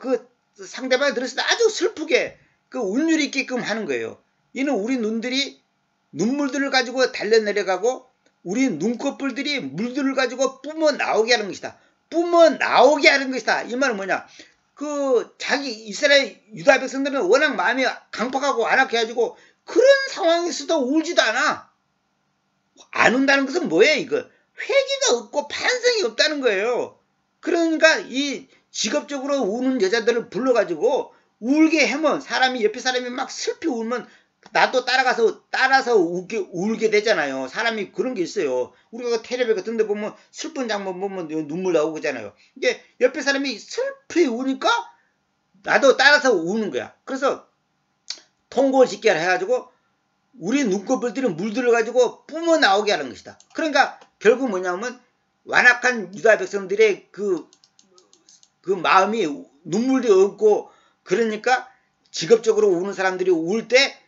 상대방이 들었을 때 아주 슬프게 운율이 있게끔 하는 거예요. 이는 우리 눈들이 눈물들을 가지고 달려내려가고 우리 눈꺼풀들이 물들을 가지고 뿜어 나오게 하는 것이다. 뿜어 나오게 하는 것이다. 이 말은 뭐냐? 자기 이스라엘 유다 백성들은 워낙 마음이 강팍하고 안악해가지고 그런 상황에서도 울지도 않아. 안 운다는 것은 뭐예요? 이거 회개가 없고 반성이 없다는 거예요. 그러니까 이 직업적으로 우는 여자들을 불러가지고 울게 하면 옆에 사람이 막 슬피 울면 나도 따라서 울게 되잖아요. 사람이 그런 게 있어요. 우리가 텔레비 같은 데 보면 슬픈 장면 보면 눈물 나오고 그러잖아요. 이게 옆에 사람이 슬피 우니까 나도 따라서 우는 거야. 그래서 통곡을 짓게 해가지고 우리 눈꺼풀들이 물들어가지고 뿜어 나오게 하는 것이다. 그러니까 결국 뭐냐면 완악한 유다 백성들의 그 마음이 눈물이 없고 그러니까 직업적으로 우는 사람들이 울 때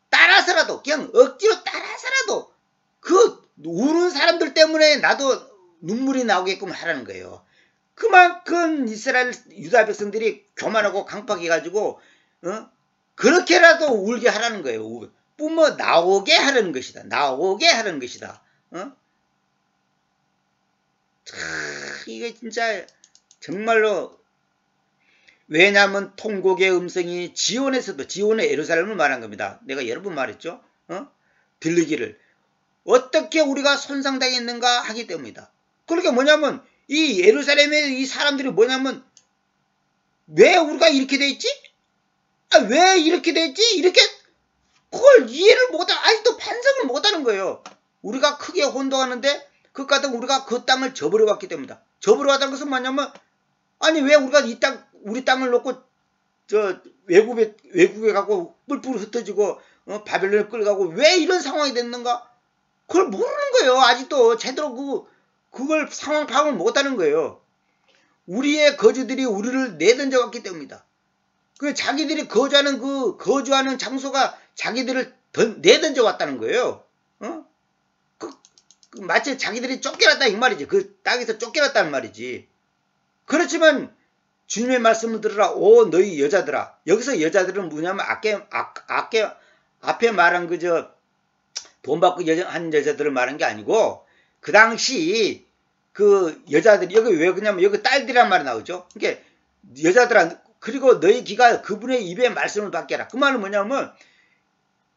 따라서라도 그냥 억지로 따라서라도 우는 사람들 때문에 나도 눈물이 나오게끔 하라는 거예요. 그만큼 이스라엘 유다 백성들이 교만하고 강팍해가지고 그렇게라도 울게 하라는 거예요. 뿜어 나오게 하라는 것이다. 나오게 하라는 것이다. 이게 진짜 정말로 왜냐하면 통곡의 음성이 지온의 예루살렘을 말한 겁니다. 내가 여러 번 말했죠. 들리기를 어떻게 우리가 손상당했는가 하기 때문이다. 그러니까 뭐냐면 이 예루살렘의 이 사람들이 뭐냐면 왜 우리가 이렇게 돼 있지? 왜 이렇게 돼 있지? 이렇게 그걸 이해를 아직도 반성을 못하는 거예요. 우리가 크게 혼동하는데 그까지 우리가 그 땅을 저버려왔기 때문이다. 저버려왔다는 것은 뭐냐면 아니 왜 우리가 우리 땅을 놓고 외국에 가고 뿔뿔 흩어지고 바벨론에 끌어가고 왜 이런 상황이 됐는가? 그걸 모르는 거예요. 아직도 제대로 그걸 상황 파악을 못하는 거예요. 우리의 거주들이 우리를 내던져 왔기 때문이다. 자기들이 거주하는 장소가 자기들을 내던져 왔다는 거예요. 마치 자기들이 쫓겨났다 이 말이지. 그 땅에서 쫓겨났다는 말이지. 그렇지만 주님의 말씀을 들으라. 오 너희 여자들아. 여기서 여자들은 뭐냐면 앞에 말한 돈 받고 한 여자들을 말한 게 아니고 그 당시 그 여자들이 여기 왜 그러냐면 여기 딸들이란 말이 나오죠. 그러니까 여자들아 그리고 너희 귀가 그분의 입에 말씀을 받게라. 그 말은 뭐냐면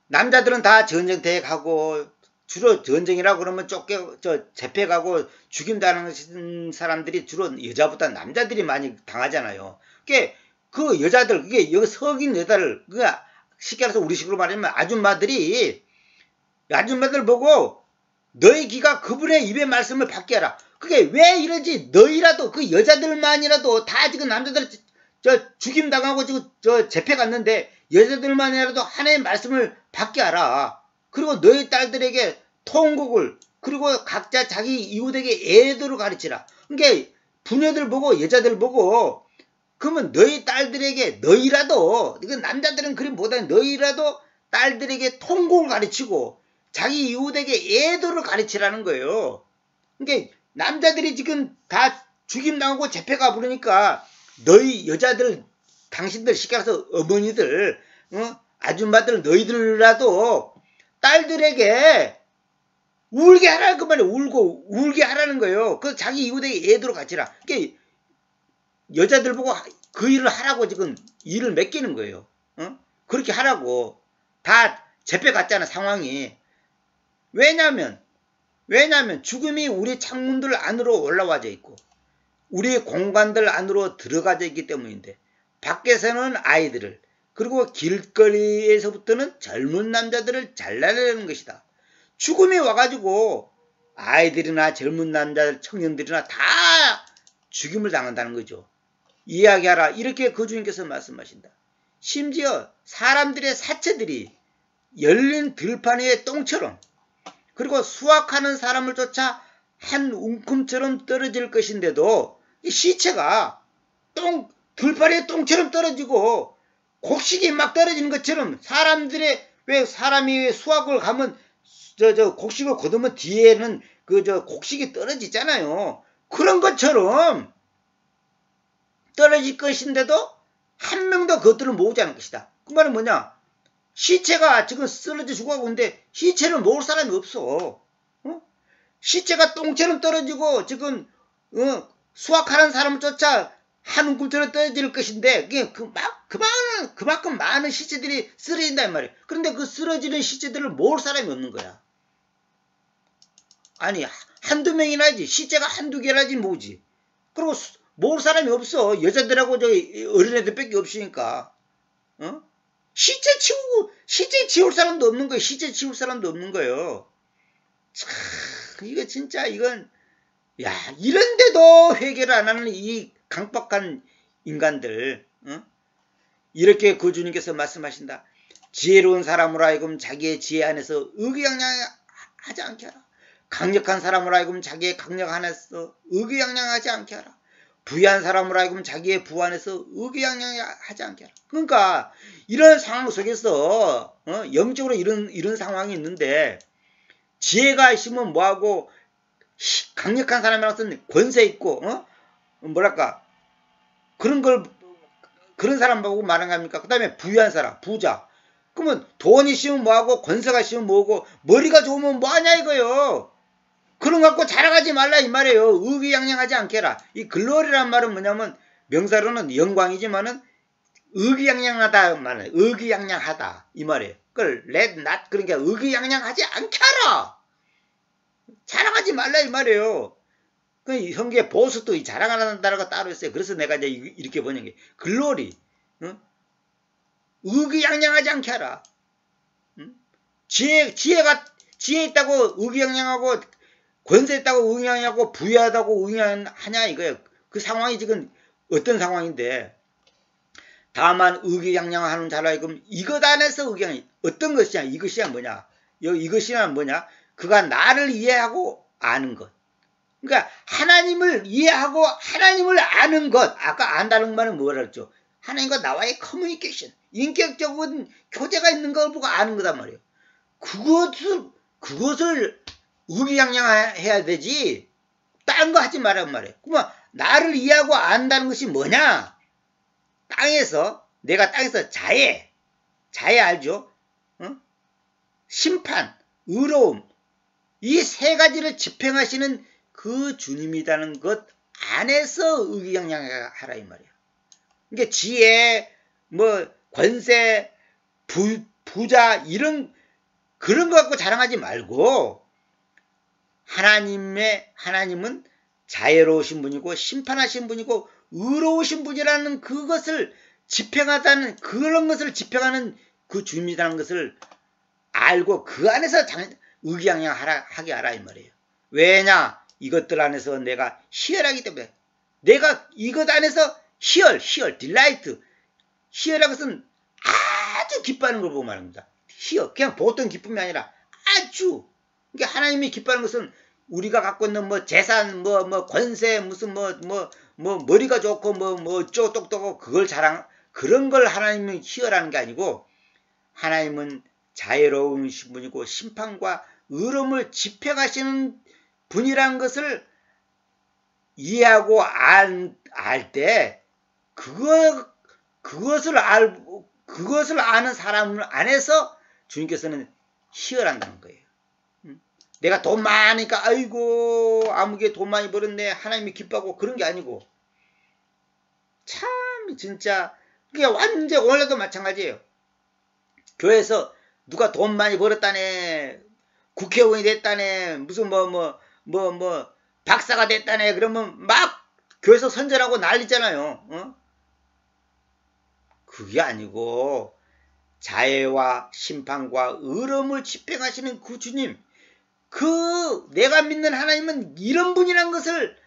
남자들은 다 전쟁터에 가고 주로 전쟁이라고 그러면 재패 가고 죽임당하는 사람들이 주로 여자보다 남자들이 많이 당하잖아요. 그 여자들, 그게 여기 석인 여자들, 쉽게 말해서 우리식으로 말하면 아줌마들 보고 너희 귀가 그분의 입의 말씀을 받게 하라. 그게 왜 이러지? 너희라도 그 여자들만이라도 다 지금 남자들 죽임당하고 지금 재패 갔는데 여자들만이라도 하나님의 말씀을 받게 하라. 그리고 너희 딸들에게 통곡을 그리고 각자 자기 이웃에게 애도를 가르치라. 그러니까 부녀들 보고 여자들 보고 그러면 너희 딸들에게 너희라도 이건 남자들은 그리 못하는 너희라도 딸들에게 통곡을 가르치고 자기 이웃에게 애도를 가르치라는 거예요. 그러니까 남자들이 지금 다 죽임당하고 재패가 부르니까 너희 여자들 당신들 쉽게 말해서 어머니들 아줌마들 너희들라도 딸들에게 울게 하라는 그 말이에요. 울게 하라는 거예요. 자기 이웃에게 애도를 가르치라. 그러니까 여자들 보고 그 일을 하라고 지금 일을 맡기는 거예요. 그렇게 하라고. 다 잡혀갔잖아, 상황이. 왜냐면 죽음이 우리 창문들 안으로 올라와져 있고 우리 공간들 안으로 들어가져 있기 때문인데, 밖에서는 아이들을, 그리고 길거리에서부터는 젊은 남자들을 잘라내는 것이다. 죽음이 와가지고 아이들이나 젊은 남자들, 청년들이나 다 죽임을 당한다는 거죠. 이야기하라, 이렇게 그 주님께서 말씀하신다. 심지어 사람들의 사체들이 열린 들판 위의 똥처럼, 그리고 수확하는 사람을 쫓아 한 움큼처럼 떨어질 것인데도 이 시체가 들판 위의 똥처럼 떨어지고 곡식이 막 떨어지는 것처럼, 사람들의, 왜 사람이 수확을 가면 곡식을 거두면 뒤에는 곡식이 떨어지잖아요. 그런 것처럼 떨어질 것인데도 한 명도 그것들을 모으지 않을 것이다. 그 말은 뭐냐? 시체가 지금 쓰러져 죽어가고 있는데 시체를 모을 사람이 없어. 시체가 똥처럼 떨어지고 지금 수확하는 사람을 쫓아 한 움큼처럼 떨어질 것인데, 그만큼 많은 시체들이 쓰러진단 말이에요. 그런데 그 쓰러지는 시체들을 모을 사람이 없는 거야. 아니, 한두 명이나지. 시체가 한두 개라지 뭐지. 그리고 모을 사람이 없어. 여자들하고 어린애들밖에 없으니까. 시체 치울 사람도 없는 거예요. 시체 치울 사람도 없는 거예요. 참, 이거 진짜, 이건, 야, 이런데도 회개를 안 하는 이 강박한 인간들. 이렇게 그 주님께서 말씀하신다. 지혜로운 사람으로 하여금 자기의 지혜 안에서 의기양양하지 않게 하라. 강력한 사람으로 하여금 자기의 강력 안에서 의기양양하지 않게 하라. 부유한 사람으로 하여금 자기의 부 안에서 의기양양하지 않게 하라. 그러니까 이런 상황 속에서 영적으로 이런 상황이 있는데, 지혜가 있으면 뭐하고, 강력한 사람이라서는 권세 있고 뭐랄까 그런 사람 보고 말하는 겁니까? 그 다음에 부유한 사람, 부자. 그러면 돈이 있으면 뭐하고, 권세가 있으면 뭐하고, 머리가 좋으면 뭐하냐 이거요. 그런 거 갖고 자랑하지 말라 이 말이에요. 의기양양하지 않게 해라. 이 글로리란 말은 뭐냐면, 명사로는 영광이지만은 의기양양하다 말이에요. 의기양양하다 이 말이에요. 그걸 let not, 그러니까 의기양양하지 않게 하라. 자랑하지 말라 이 말이에요. 그 형제 보수도 자랑하는 단어가 따로 있어요. 그래서 내가 이제 이렇게 번역해. 글로리, 의기양양하지 않게 하라. 지혜 있다고 의기양양하고, 권세 있다고 의기양양하고, 부유하다고 의기양양하냐 이거예요. 그 상황이 지금 어떤 상황인데, 다만 의기양양하는 자라 하여금 이것 안에서 의기양양, 어떤 것이냐, 이것이야 뭐냐, 이것이야 뭐냐, 그가 나를 이해하고 아는 것. 그러니까 하나님을 이해하고 하나님을 아는 것. 아까 안다는 말은 뭐라 그랬죠? 하나님과 나와의 커뮤니케이션, 인격적인 교제가 있는 걸 보고 아는 거단 말이에요. 그것을 의기양양해야 되지, 딴 거 하지 말란 말이에요. 그러면 나를 이해하고 안다는 것이 뭐냐? 내가 땅에서 자애 알죠? 심판, 의로움, 이 세 가지를 집행하시는 그 주님이라는 것 안에서 의기양양하라 이 말이야. 그러니까 지혜, 권세, 부자, 그런 거 갖고 자랑하지 말고, 하나님은 자애로우신 분이고 심판하신 분이고 의로우신 분이라는 그것을 집행하다는, 그런 것을 집행하는 그 주님이라는 것을 알고 그 안에서 의기양양하게 하라 이 말이에요. 왜냐? 이것들 안에서 내가 희열하기 때문에. 내가 이것 안에서 딜라이트. 희열한 것은 아주 기뻐하는 걸 보고 말합니다. 희열, 그냥 보통 기쁨이 아니라 아주. 그러니까 하나님이 기뻐하는 것은 우리가 갖고 있는 재산, 권세, 무슨 머리가 좋고 어쩌고 똑똑하고 그걸 그런 걸 하나님은 희열하는 게 아니고, 하나님은 자애로우신 분이고 심판과 의로움을 집행하시는 분이라는 것을 이해하고 알 때, 그것을 아는 사람 안에서 주님께서는 희열한다는 거예요. 내가 돈 많으니까 아이고 아무개 돈 많이 벌었네 하나님이 기뻐하고 그런 게 아니고, 참 진짜 그게 완전 오늘도 마찬가지예요. 교회에서 누가 돈 많이 벌었다네, 국회의원이 됐다네, 무슨 박사가 됐다네, 그러면 막 교회에서 선전하고 난리잖아요. 어? 그게 아니고 자애와 심판과 의로움을 집행하시는 그 주님, 그 내가 믿는 하나님은 이런 분이라는 것을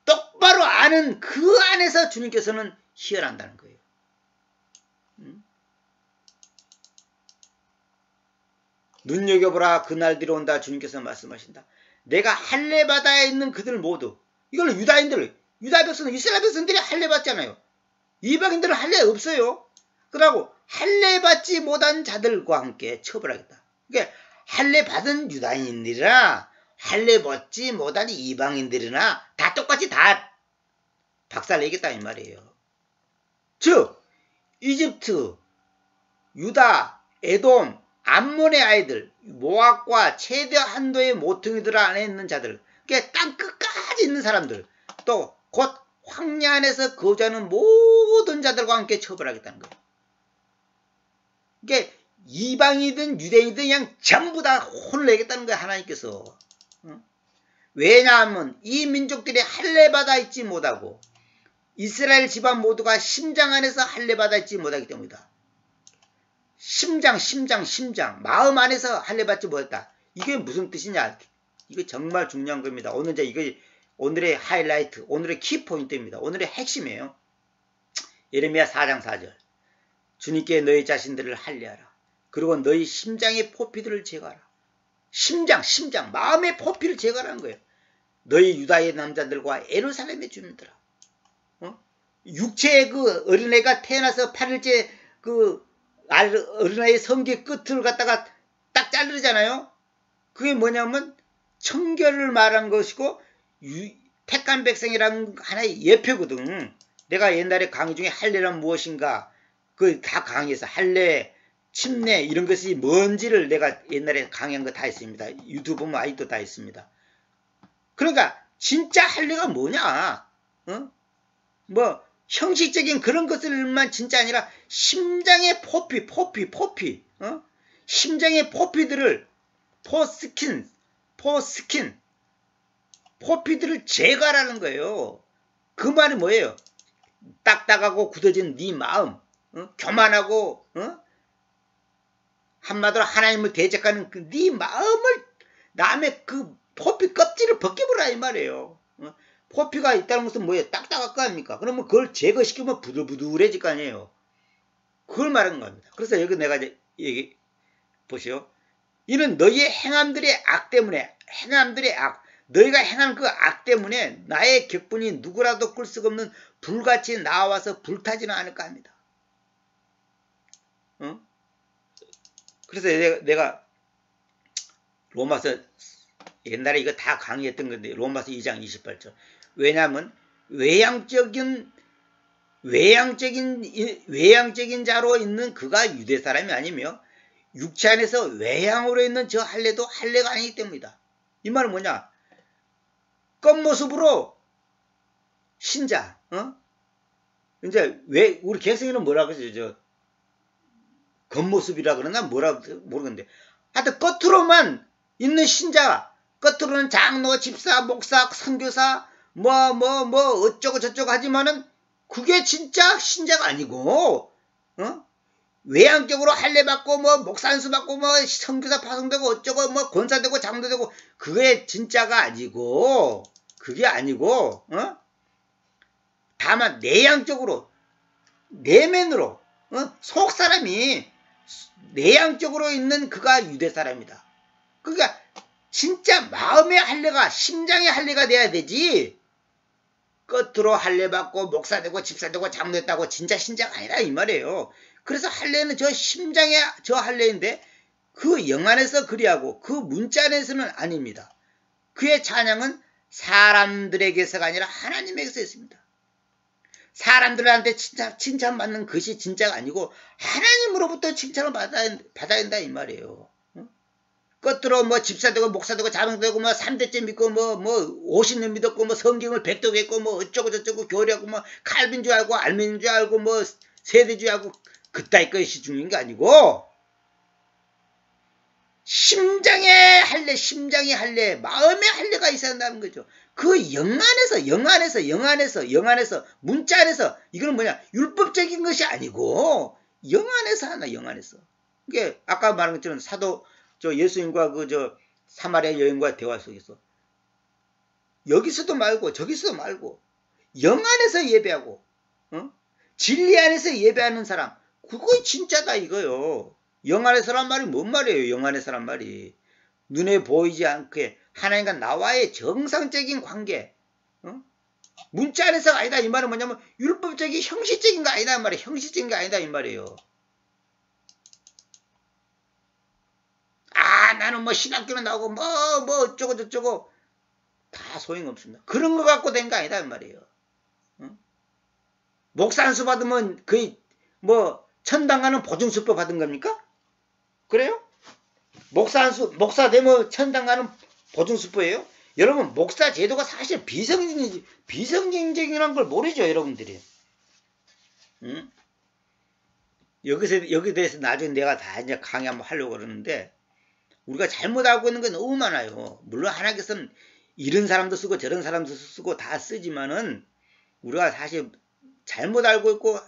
똑바로 아는 그 안에서 주님께서는 희열한다는 거예요. 눈여겨보라, 그날들이 온다. 주님께서 말씀하신다. 내가 할례바다에 있는 그들 모두, 이걸 유다 백성, 이스라엘 백성들이 할례받잖아요. 이방인들은 할례 없어요. 그러고 할례받지 못한 자들과 함께 처벌하겠다. 그러니까 할례받은 유다인들이나 할례받지 못한 이방인들이나 다 똑같이 다 박살내겠다 이 말이에요. 즉 이집트, 유다, 에돔, 암몬의 아이들, 모압과 최대 한도의 모퉁이들 안에 있는 자들, 그러니까 땅 끝까지 있는 사람들, 또 곧 황야 안에서 거주하는 모든 자들과 함께 처벌하겠다는 거예요. 그러니까 이방이든 유대인이든 그냥 전부 다 혼을 내겠다는 거예요, 하나님께서. 왜냐하면 이 민족들이 할례받아 있지 못하고 이스라엘 집안 모두가 심장 안에서 할례받아 있지 못하기 때문이다. 심장, 마음 안에서 할례받지 못했다. 이게 무슨 뜻이냐? 이거 정말 중요한 겁니다. 오늘 이게 오늘의 하이라이트, 오늘의 키포인트입니다. 오늘의 핵심이에요. 예레미야 4장 4절. 주님께 너희 자신들을 할례하라. 그리고 너희 심장의 포피들을 제거하라. 심장, 마음의 포피를 제거하라는 거예요. 너희 유다의 남자들과 예루살렘의 주민들아. 육체의 그 어린애가 태어나서 8일째 그 어린아이의 성기 끝을 갖다가 딱 자르잖아요. 그게 뭐냐면 청결을 말한 것이고 택한 백성이라는 하나의 예표거든. 내가 옛날에 강의 중에 할례란 무엇인가 그 다 강의해서 할례, 침례 이런 것이 뭔지를 내가 옛날에 강의한 거 다 있습니다. 유튜브 보면 아직도 다 있습니다. 그러니까 진짜 할례가 뭐냐? 형식적인 그런 것들만 진짜 아니라 심장의 포피, 심장의 포피들을 포피들을 제거하라는 거예요. 그 말이 뭐예요? 딱딱하고 굳어진 네 마음, 교만하고 한마디로 하나님을 대적하는 그 네 마음을 남의 그 포피 껍질을 벗겨보라 이 말이에요. 포피가 있다는 것은 뭐예요? 딱딱할 거 아닙니까? 그러면 그걸 제거시키면 부들부들해질 거 아니에요. 그걸 말하는 겁니다. 그래서 여기 내가 얘기 보시오. 이는 너희의 행함들의 악 때문에, 너희가 행한 그 악 때문에 나의 격분이 누구라도 끌 수가 없는 불같이 나와서 불타지는 않을까 합니다. 그래서 내가 로마서 옛날에 이거 다 강의했던 건데 로마서 2장 28절. 왜냐하면 외향적인 자로 있는 그가 유대 사람이 아니며 육체 안에서 외향으로 있는 저 할례도 할례가 아니기 때문이다. 이 말은 뭐냐? 겉모습으로 신자, 이제 왜 우리 개성이는 뭐라고 그러죠? 겉모습이라 그러나 뭐라고 모르겠는데, 하여튼 겉으로만 있는 신자, 겉으로는 장로, 집사, 목사, 선교사, 어쩌고 저쩌고 하지만은 그게 진짜 신자가 아니고, 외향적으로 할례 받고 목사 안수 받고 선교사 파송되고 어쩌고 권사되고 장로되고 그게 진짜가 아니고, 다만 내향적으로 내면으로 속 사람이 내향적으로 있는 그가 유대 사람이다. 그러니까 진짜 마음의 할례가 심장의 할례가 돼야 되지. 겉으로 할례 받고 목사되고 집사되고 장로됐다고 진짜 신자가 아니라 이 말이에요. 그래서 할례는 저 심장의 저 할례인데 그 영 안에서 그리하고 그 문자 안에서는 아닙니다. 그의 찬양은 사람들에게서가 아니라 하나님에게서 있습니다. 사람들한테 칭찬받는 것이 진짜가 아니고 하나님으로부터 칭찬을 받아야 된다 이 말이에요. 겉으로 뭐 집사되고 목사되고 자명되고 뭐 3대째 믿고 뭐 50년 믿었고 뭐 성경을 100도 했고 뭐 어쩌고 저쩌고 교리하고 뭐 칼빈 줄 알고 알맹인 줄 알고 뭐 세대 줄 알고 그따위 것이 중요한 게 아니고 심장의 할례, 마음의 할례가 있어야 한다는 거죠. 그 영 안에서, 문자 안에서, 이거는 뭐냐, 율법적인 것이 아니고, 영 안에서 하나, 영 안에서. 이게, 아까 말한 것처럼 예수님과 사마리아 여인과 대화 속에서, 여기서도 말고, 저기서도 말고, 영 안에서 예배하고, 진리 안에서 예배하는 사람, 그거 진짜다 이거요. 영 안에서란 말이 뭔 말이에요? 영 안에서란 말이 눈에 보이지 않게 하나님과 나와의 정상적인 관계, 문자 안에서가 아니다 이 말은 뭐냐면 율법적인 형식적인 거 아니다 이 말이에요. 형식적인 거 아니다 이 말이에요. 아 나는 뭐 신학교로 나오고 뭐 어쩌고 저쩌고 다 소용없습니다. 그런 거 갖고 된 거 아니다 이 말이에요. 목사 안수 받으면 거의 뭐 천당 가는 보증수표 받은 겁니까? 그래요? 목사 되면 천당 가는 보증수표예요? 여러분, 목사 제도가 사실 비성경적이라는 걸 모르죠, 여러분들이. 응? 여기 대해서 나중에 내가 다 이제 강의 한번 하려고 그러는데, 우리가 잘못 알고 있는 게 너무 많아요. 물론 하나님께서는 이런 사람도 쓰고 저런 사람도 쓰고 다 쓰지만은, 우리가 사실 잘못 알고 있고,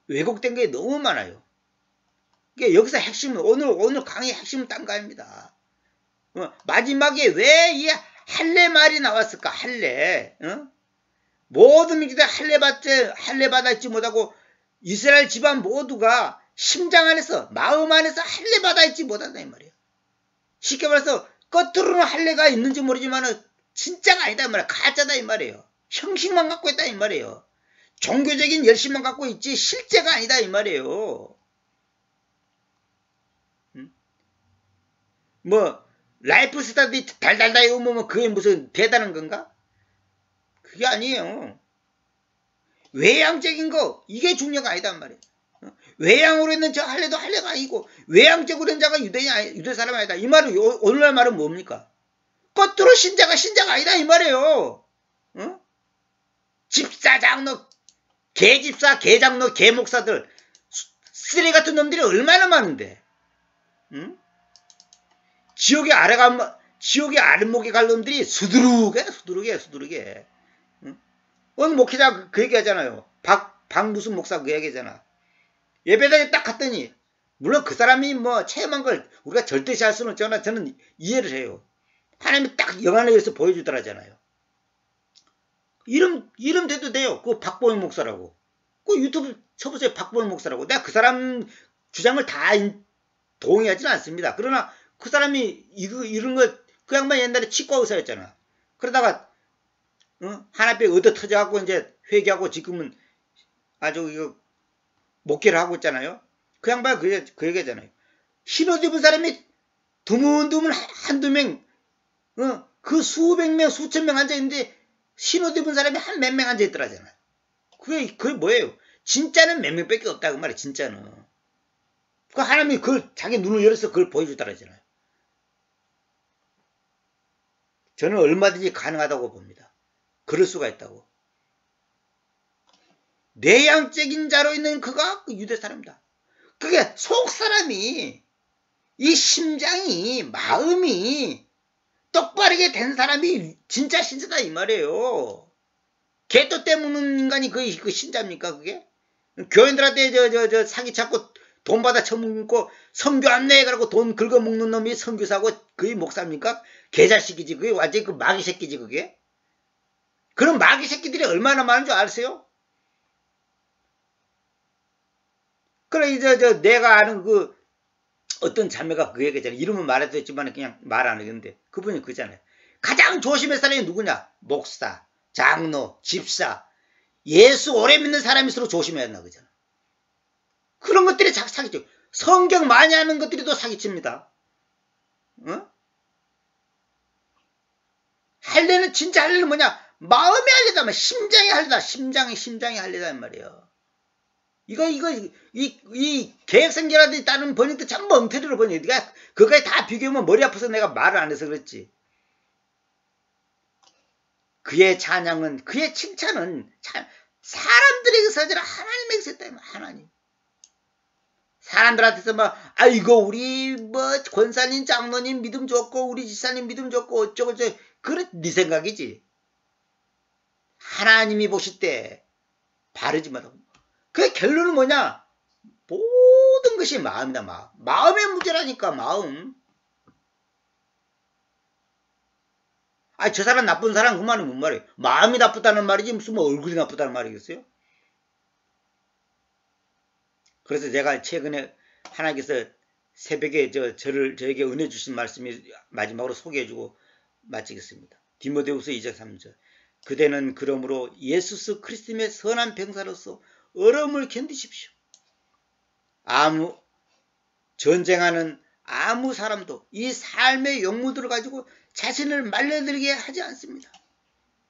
왜곡된 게 너무 많아요. 여기서 핵심은 오늘 강의 핵심은 딴 거 아닙니다. 마지막에 왜 이 할례 말이 나왔을까? 할례. 모든 민족들 할례 받아 있지 못하고 이스라엘 집안 모두가 심장 안에서 마음 안에서 할례 받아 있지 못한다 이 말이에요. 쉽게 말해서 겉으로는 할례가 있는지 모르지만 진짜가 아니다 이 말이에요. 가짜다 이 말이에요. 형식만 갖고 있다 이 말이에요. 종교적인 열심만 갖고 있지 실제가 아니다 이 말이에요. 뭐 라이프 스타일이 달달달 오면 그게 무슨 대단한 건가? 그게 아니에요. 외향적인 거 이게 중요가 아니단 말이에요. 외향으로 있는 저 할례도 할례가 아니고 외향적으로 있는 자가 유대 사람이 아니다. 이 말은 오늘날 말은 뭡니까? 겉으로 신자가 아니다 이 말이에요. 집사 장로 개집사 개장로 개목사들 쓰레기 같은 놈들이 얼마나 많은데. 지옥의 아랫목에 갈 놈들이 수두룩해. 오늘 목회자 그 얘기하잖아요. 박 무슨 목사 그 얘기잖아. 예배당에 딱 갔더니 물론 그 사람이 뭐 체험한 걸 우리가 절대시 할 수는 없잖아. 저는 이해를 해요. 하나님이 딱 영안에 의해서 보여주더라잖아요. 이름 대도 돼요. 그 박보영 목사라고. 그 유튜브 쳐보세요. 박보영 목사라고. 내가 그 사람 주장을 다 동의하지는 않습니다. 그러나 그 사람이 이런 거 그 양반 옛날에 치과 의사였잖아. 그러다가 하나님께 얻어 터져갖고 이제 회개하고 지금은 아주 이거 목회를 하고 있잖아요. 그 양반 그 얘기잖아요. 흰옷 입은 사람이 드문드문 한두 명, 그 수백 명, 수천 명 앉아있는데 흰옷 입은 사람이 한 몇 명 앉아있더라잖아요. 그게 뭐예요? 진짜는 몇 명밖에 없다 그 말이에요. 진짜는. 그 하나님이 자기 눈을 열어서 그걸 보여주더라잖아요. 저는 얼마든지 가능하다고 봅니다. 그럴 수가 있다고. 내향적인 자로 있는 그가 유대 사람이다. 그게 속 사람이 이 심장이 마음이 똑바르게 된 사람이 진짜 신자다 이 말이에요. 개또 떼먹는 인간이 그 신자입니까 그게? 교인들한테 사기 찾고 돈 받아 처먹고 선교 안내해 가지고 돈 긁어먹는 놈이 선교사고 그게 목사입니까? 개자식이지 그게 완전히 그 마귀 새끼지 그게? 그런 마귀 새끼들이 얼마나 많은 줄 아세요? 그래 이제 내가 아는 그 어떤 자매가 그 얘기잖아요. 이름은 말해도 했지만 그냥 말 안 하겠는데 그분이 그잖아요. 가장 조심할 사람이 누구냐? 목사, 장로, 집사, 예수 오래 믿는 사람일수록 조심해야 한다 그잖아. 그런 것들이 사기쳐. 성경 많이 하는 것들이 또 사기칩니다. 할례는 진짜 할례는 뭐냐? 마음의 할례다. 심장의 할례다. 심장의 할례다 이 말이에요. 이 계획성결하듯이 따른 번역도 전부 엉터리로 번역. 네가 그거에 다 비교하면 머리 아파서 내가 말을 안 해서 그랬지. 그의 찬양은, 그의 칭찬은 사람들에게서 아니라 하나님에게서 했다. 하나님. 사람들한테서 막, 아이고, 우리, 권사님, 장로님 믿음 좋고, 우리 지사님 믿음 좋고, 어쩌고저쩌고. 그래, 네 생각이지. 하나님이 보실 때, 바르지 마라. 그 결론은 뭐냐? 모든 것이 마음이다, 마음. 마음의 문제라니까, 마음. 저 사람 나쁜 사람 그 말은 뭔 말이에요? 마음이 나쁘다는 말이지 무슨 얼굴이 나쁘다는 말이겠어요? 그래서 제가 최근에 하나님께서 새벽에 저에게 은혜 주신 말씀이 마지막으로 소개해주고 마치겠습니다. 디모데후서 2장 3절. 그대는 그러므로 예수 그리스도의 선한 병사로서 어려움을 견디십시오. 전쟁하는 아무 사람도 이 삶의 용무들을 가지고 자신을 말려들게 하지 않습니다.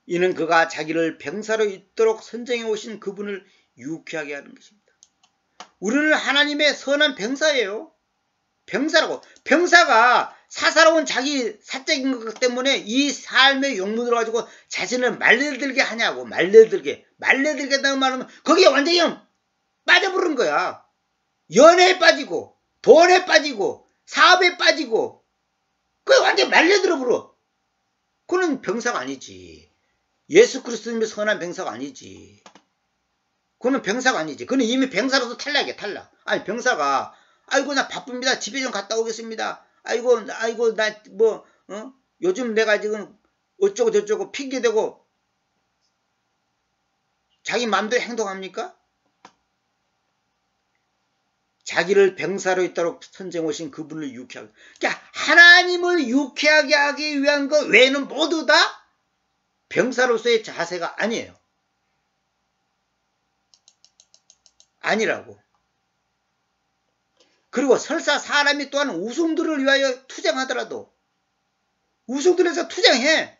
이는 그가 자기를 병사로 있도록 선정해 오신 그분을 유쾌하게 하는 것입니다. 우리는 하나님의 선한 병사예요. 병사라고. 병사가 사사로운 자기 사적인 것 때문에 이 삶의 용무들을 가지고 자신을 말려들게 하냐고. 말려들게 한다는 말은 거기에 완전히 빠져버린 거야. 연애에 빠지고 돈에 빠지고 사업에 빠지고 그게 완전히 말려들어 버려. 그는 병사가 아니지. 예수 그리스도님의 선한 병사가 아니지. 그는 병사가 아니지. 그는 이미 병사로서 탈락이야, 탈락. 아니, 병사가, 아이고, 나 바쁩니다. 집에 좀 갔다 오겠습니다. 아이고, 나, 요즘 내가 지금 어쩌고 저쩌고 핑계대고 자기 마음대로 행동합니까? 자기를 병사로 있도록 선정 오신 그분을 유쾌하게. 그러니까 하나님을 유쾌하게 하기 위한 것 외에는 모두 다 병사로서의 자세가 아니에요. 아니라고. 그리고 설사 사람이 또한 우승들을 위하여 투쟁하더라도 우승들에서 투쟁해.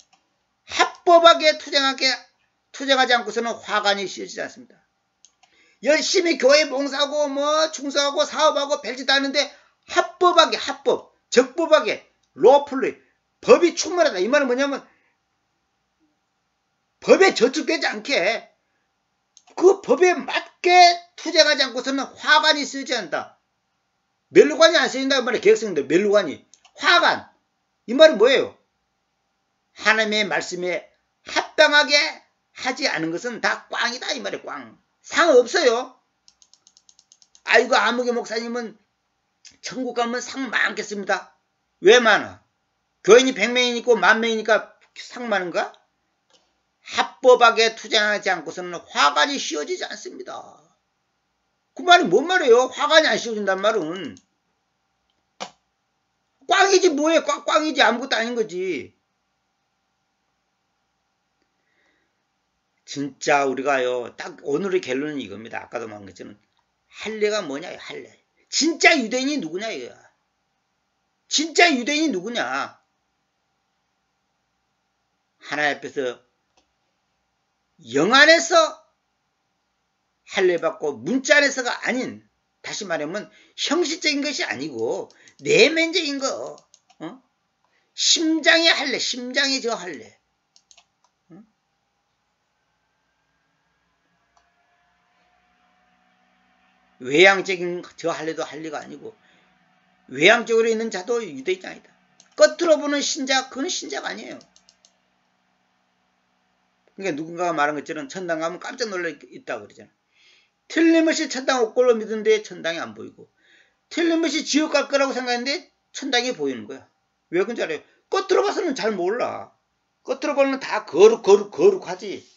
합법하게 투쟁하지 않고서는 화관이 씌어지지 않습니다. 열심히 교회 봉사하고 충성하고 사업하고 별짓도 하는데 합법하게 적법하게 로플리 법이 충분하다. 이 말은 뭐냐면 법에 저촉되지 않게 그 법에 맞게 투쟁하지 않고서는 화관이 쓰지 않는다. 멸관이 안 쓰인다. 이 말이 계획성인데 멸관이. 화관. 이 말은 뭐예요? 하나님의 말씀에 합당하게 하지 않은 것은 다 꽝이다. 이 말이에요. 꽝. 상없어요. 아이고 아무개 목사님은 천국 가면 상 많겠습니다. 왜 많아? 교인이 100명이 있고 10,000명이니까 상 많은가? 합법하게 투쟁하지 않고서는 화관이 씌워지지 않습니다. 그 말이 뭔 말이에요? 화관이 안 씌워진다는 말은 꽝이지 뭐예요? 꽝이지 아무것도 아닌 거지. 진짜 우리가요 딱 오늘의 결론은 이겁니다. 아까도 말한 것처럼 할례가 뭐냐 할례. 진짜 유대인이 누구냐 이거야. 진짜 유대인이 누구냐. 하나님 앞에서 영 안에서 할례 받고 문자 안에서가 아닌, 다시 말하면 형식적인 것이 아니고 내면적인 거. 심장의 할례, 심장의 저 할례. 외향적인 저 할례도 할례가 아니고 외향적으로 있는 자도 유대인이 아니다. 겉으로 보는 신자, 그건 신자가 아니에요. 그러니까 누군가가 말한 것처럼 천당 가면 깜짝 놀라 있다고 그러잖아. 틀림없이 천당 올 걸로 믿는데 천당이 안 보이고, 틀림없이 지옥 갈 거라고 생각했는데 천당이 보이는 거야. 왜 그런지 알아요? 겉으로 봐서는 잘 몰라. 겉으로 보면 다 거룩하지.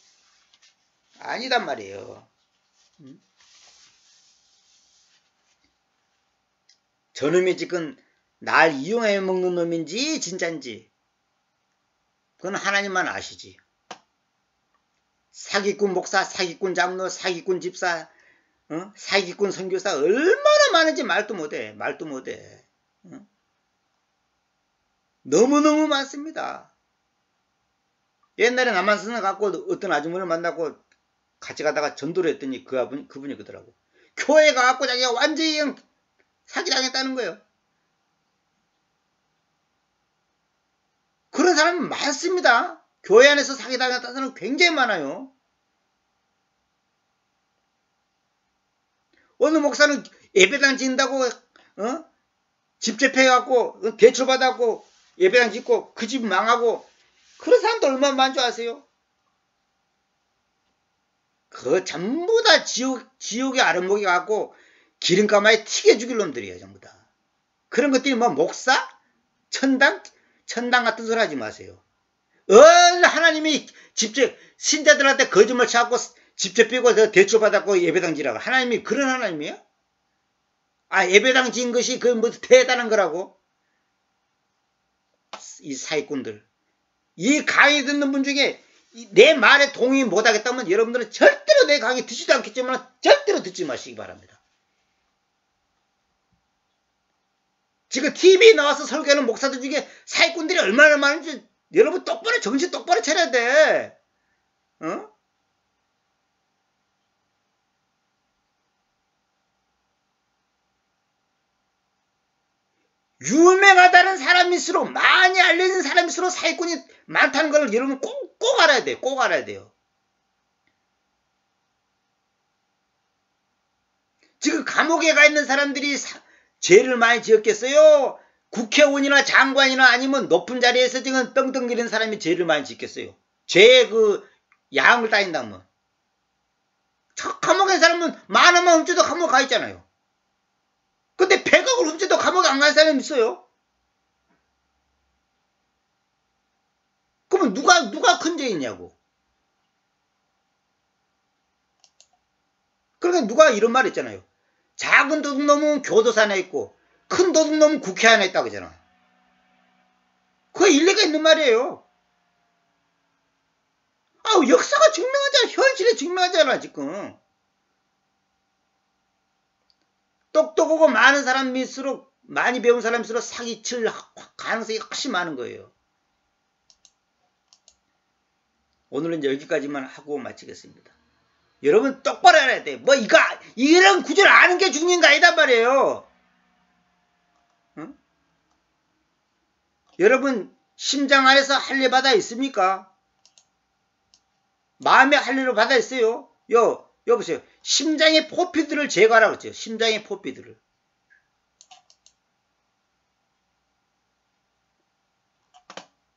아니단 말이에요. 저놈이 지금 날 이용해 먹는 놈인지 진짜인지 그건 하나님만 아시지. 사기꾼 목사, 사기꾼 장로, 사기꾼 집사, 사기꾼 선교사 얼마나 많은지 말도 못해. 너무너무 많습니다. 옛날에 남한선을 갖고 어떤 아주머니를 만나고 같이 가다가 전도를 했더니 그분이 그러더라고. 교회 가갖고 자기가 완전히 그냥 사기당했다는 거예요. 그런 사람 많습니다. 교회 안에서 사기당했다는 사람 굉장히 많아요. 어느 목사는 예배당 짓는다고 집재패해갖고 대출받아갖고 예배당 짓고 그 집 망하고 그런 사람도 얼마나 많은 줄 아세요? 그 전부 다 지옥의 아랫목에 가고 기름가마에 튀겨 죽일 놈들이에요. 전부 다. 그런 것들이 뭐 목사? 천당 같은 소리 하지 마세요. 하나님이 신자들한테 거짓말 쳐갖고 집재 빼고 대출 받았고 예배당 지라고. 하나님이 그런 하나님이에요? 예배당 지은 것이 그 뭐 대단한 거라고? 이 사기꾼들. 이 강의 듣는 분 중에 내 말에 동의 못하겠다면 여러분들은 절대로 내 강의 듣지도 않겠지만 절대로 듣지 마시기 바랍니다. 지금 TV에 나와서 설교하는 목사들 중에 사기꾼들이 얼마나 많은지 여러분 정신 똑바로 차려야 돼. 유명하다는 사람일수록 많이 알려진 사람일수록 사기꾼이 많다는 걸 여러분 꼭 알아야 돼요. 꼭 알아야 돼요. 지금 감옥에 가 있는 사람들이 죄를 많이 지었겠어요? 국회의원이나 장관이나 아니면 높은 자리에서 지금 떵떵거리는 사람이 죄를 많이 짓겠어요? 죄의 그 양을 따진다면. 감옥에 있는 사람은 만 원만 훔쳐도 감옥 가 있잖아요. 근데 100억을 훔쳐도 감옥에 안 간 사람이 있어요? 그러면 누가 큰 죄있냐고. 그러니까 누가 이런 말 했잖아요. 작은 도둑놈은 교도소 안에 있고 큰 도둑놈은 국회 안에 있다고 하잖아. 그게 일리가 있는 말이에요. 역사가 증명하잖아. 현실에 증명하잖아 지금. 똑똑하고 많은 사람일수록 많이 배운 사람일수록 사기칠 가능성이 훨씬 많은 거예요. 오늘은 여기까지만 하고 마치겠습니다. 여러분 똑바로 알아야 돼. 이런 구절 아는 게 중요한 거 아니단 말이에요. 응? 여러분 심장 안에서 할례받아 있습니까? 마음의 할례로 받아 있어요? 여보세요. 심장의 포피들을 제거하라고 했죠. 심장의 포피들을.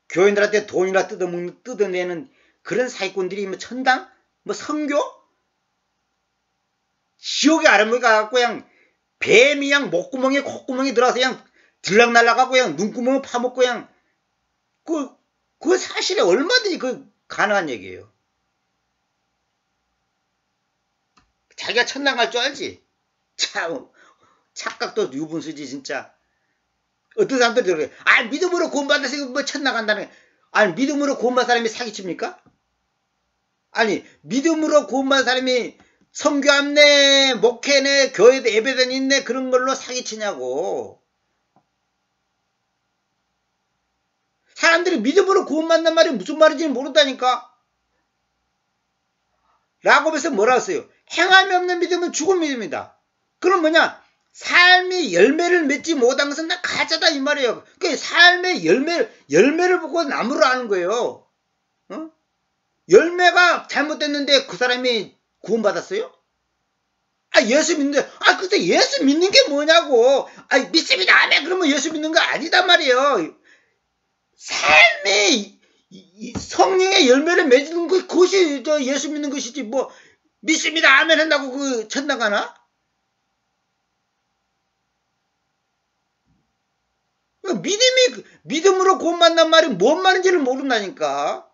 교인들한테 돈이나 뜯어내는 그런 사기꾼들이 뭐 천당? 뭐 성교? 지옥의 아랫목에 가갖고 그냥 뱀이 그냥 목구멍에 콧구멍에 들어가서 그냥 들락날락하고 그냥 눈구멍을 파먹고 그냥 그 사실에 얼마든지 가능한 얘기예요. 자기가 천당 갈 줄 알지? 참 착각도 유분수지 진짜. 어떤 사람들이 그래. 믿음으로 구원받아서 뭐 천당 간다는. 믿음으로 구원받은 사람이 사기칩니까? 믿음으로 구원받은 사람이 성교 안내, 목회네, 교회도 예배당 있네 그런 걸로 사기치냐고. 사람들이 믿음으로 구원받는 말이 무슨 말인지 모른다니까. 야고보서 뭐라 했어요? 행함이 없는 믿음은 죽은 믿음이다. 그럼 뭐냐? 삶이 열매를 맺지 못한 것은 다 가짜다 이 말이에요. 그 삶의 열매를 보고 나무를 아는 거예요. 열매가 잘못됐는데 그 사람이 구원받았어요? 예수 믿는데, 근데 예수 믿는 게 뭐냐고. 믿습니다. 아멘. 그러면 예수 믿는 거 아니단 말이에요. 삶의 성령의 열매를 맺는 그것이 예수 믿는 것이지, 뭐, 믿습니다. 아멘 한다고 천당 가나? 믿음으로 구원받는 말이 뭔 말인지를 모른다니까.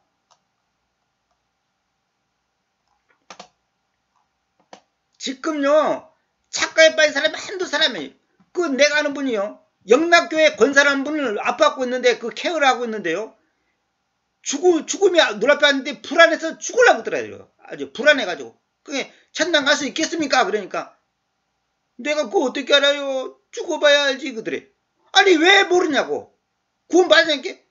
지금요, 착각에 빠진 사람이 한두 사람이에요. 내가 아는 분이요. 영락교회 권사라는 분을 아파하고 있는데, 케어를 하고 있는데요. 죽음이 눈앞에 왔는데 불안해서 죽으려고 그러더라고요. 아주 불안해가지고. 그게 천당 갈 수 있겠습니까? 그러니까. 내가 그거 어떻게 알아요? 죽어봐야 알지, 그들이. 왜 모르냐고. 구원 받으니까.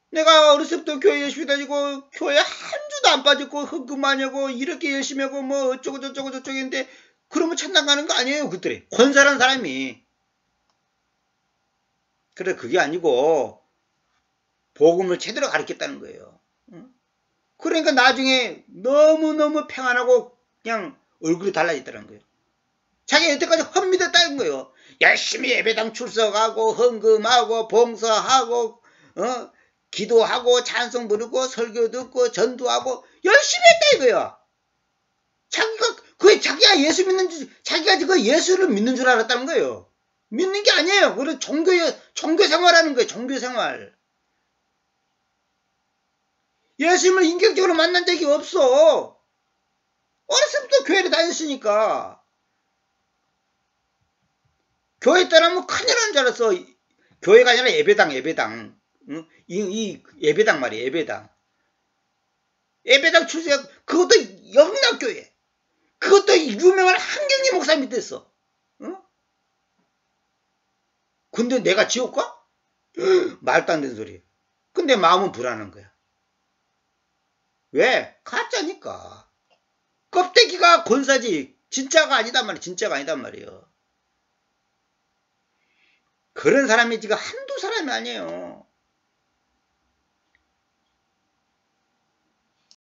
내가 어렸을 때부터 교회 열심히 다니고, 교회 한 주도 안 빠졌고, 헌금 많이 하고, 이렇게 열심히 하고, 뭐, 어쩌고 저쩌고 했는데, 그러면 천당 가는 거 아니에요, 그들이. 권사라는 사람이. 그래, 그게 아니고 복음을 제대로 가르쳤다는 거예요. 그러니까 나중에 너무너무 평안하고 그냥 얼굴이 달라졌다는 거예요. 자기가 여태까지 헛믿었다는 거예요. 열심히 예배당 출석하고 헌금하고 봉사하고 기도하고 찬송 부르고 설교 듣고 전도하고 열심히 했다 이거예요. 자기가 예수 믿는 줄, 자기가 그 예수를 믿는 줄 알았다는 거예요. 믿는 게 아니에요. 그래 종교 생활하는 거예요. 종교 생활. 예수님을 인격적으로 만난 적이 없어. 어렸을 때부터 교회를 다녔으니까. 교회 떠나면 큰일 나는 줄 알았어. 교회가 아니라 예배당. 응? 이 예배당 말이야, 예배당. 예배당 출석, 그것도 영락교회. 그것도 유명한 한경리 목사 밑에 있어. 응? 근데 내가 지옥 가? 말도 안 되는 소리. 근데 마음은 불안한 거야. 왜? 가짜니까. 껍데기가 권사지 진짜가 아니단 말이야. 진짜가 아니단 말이에요. 그런 사람이 지금 한두 사람이 아니에요.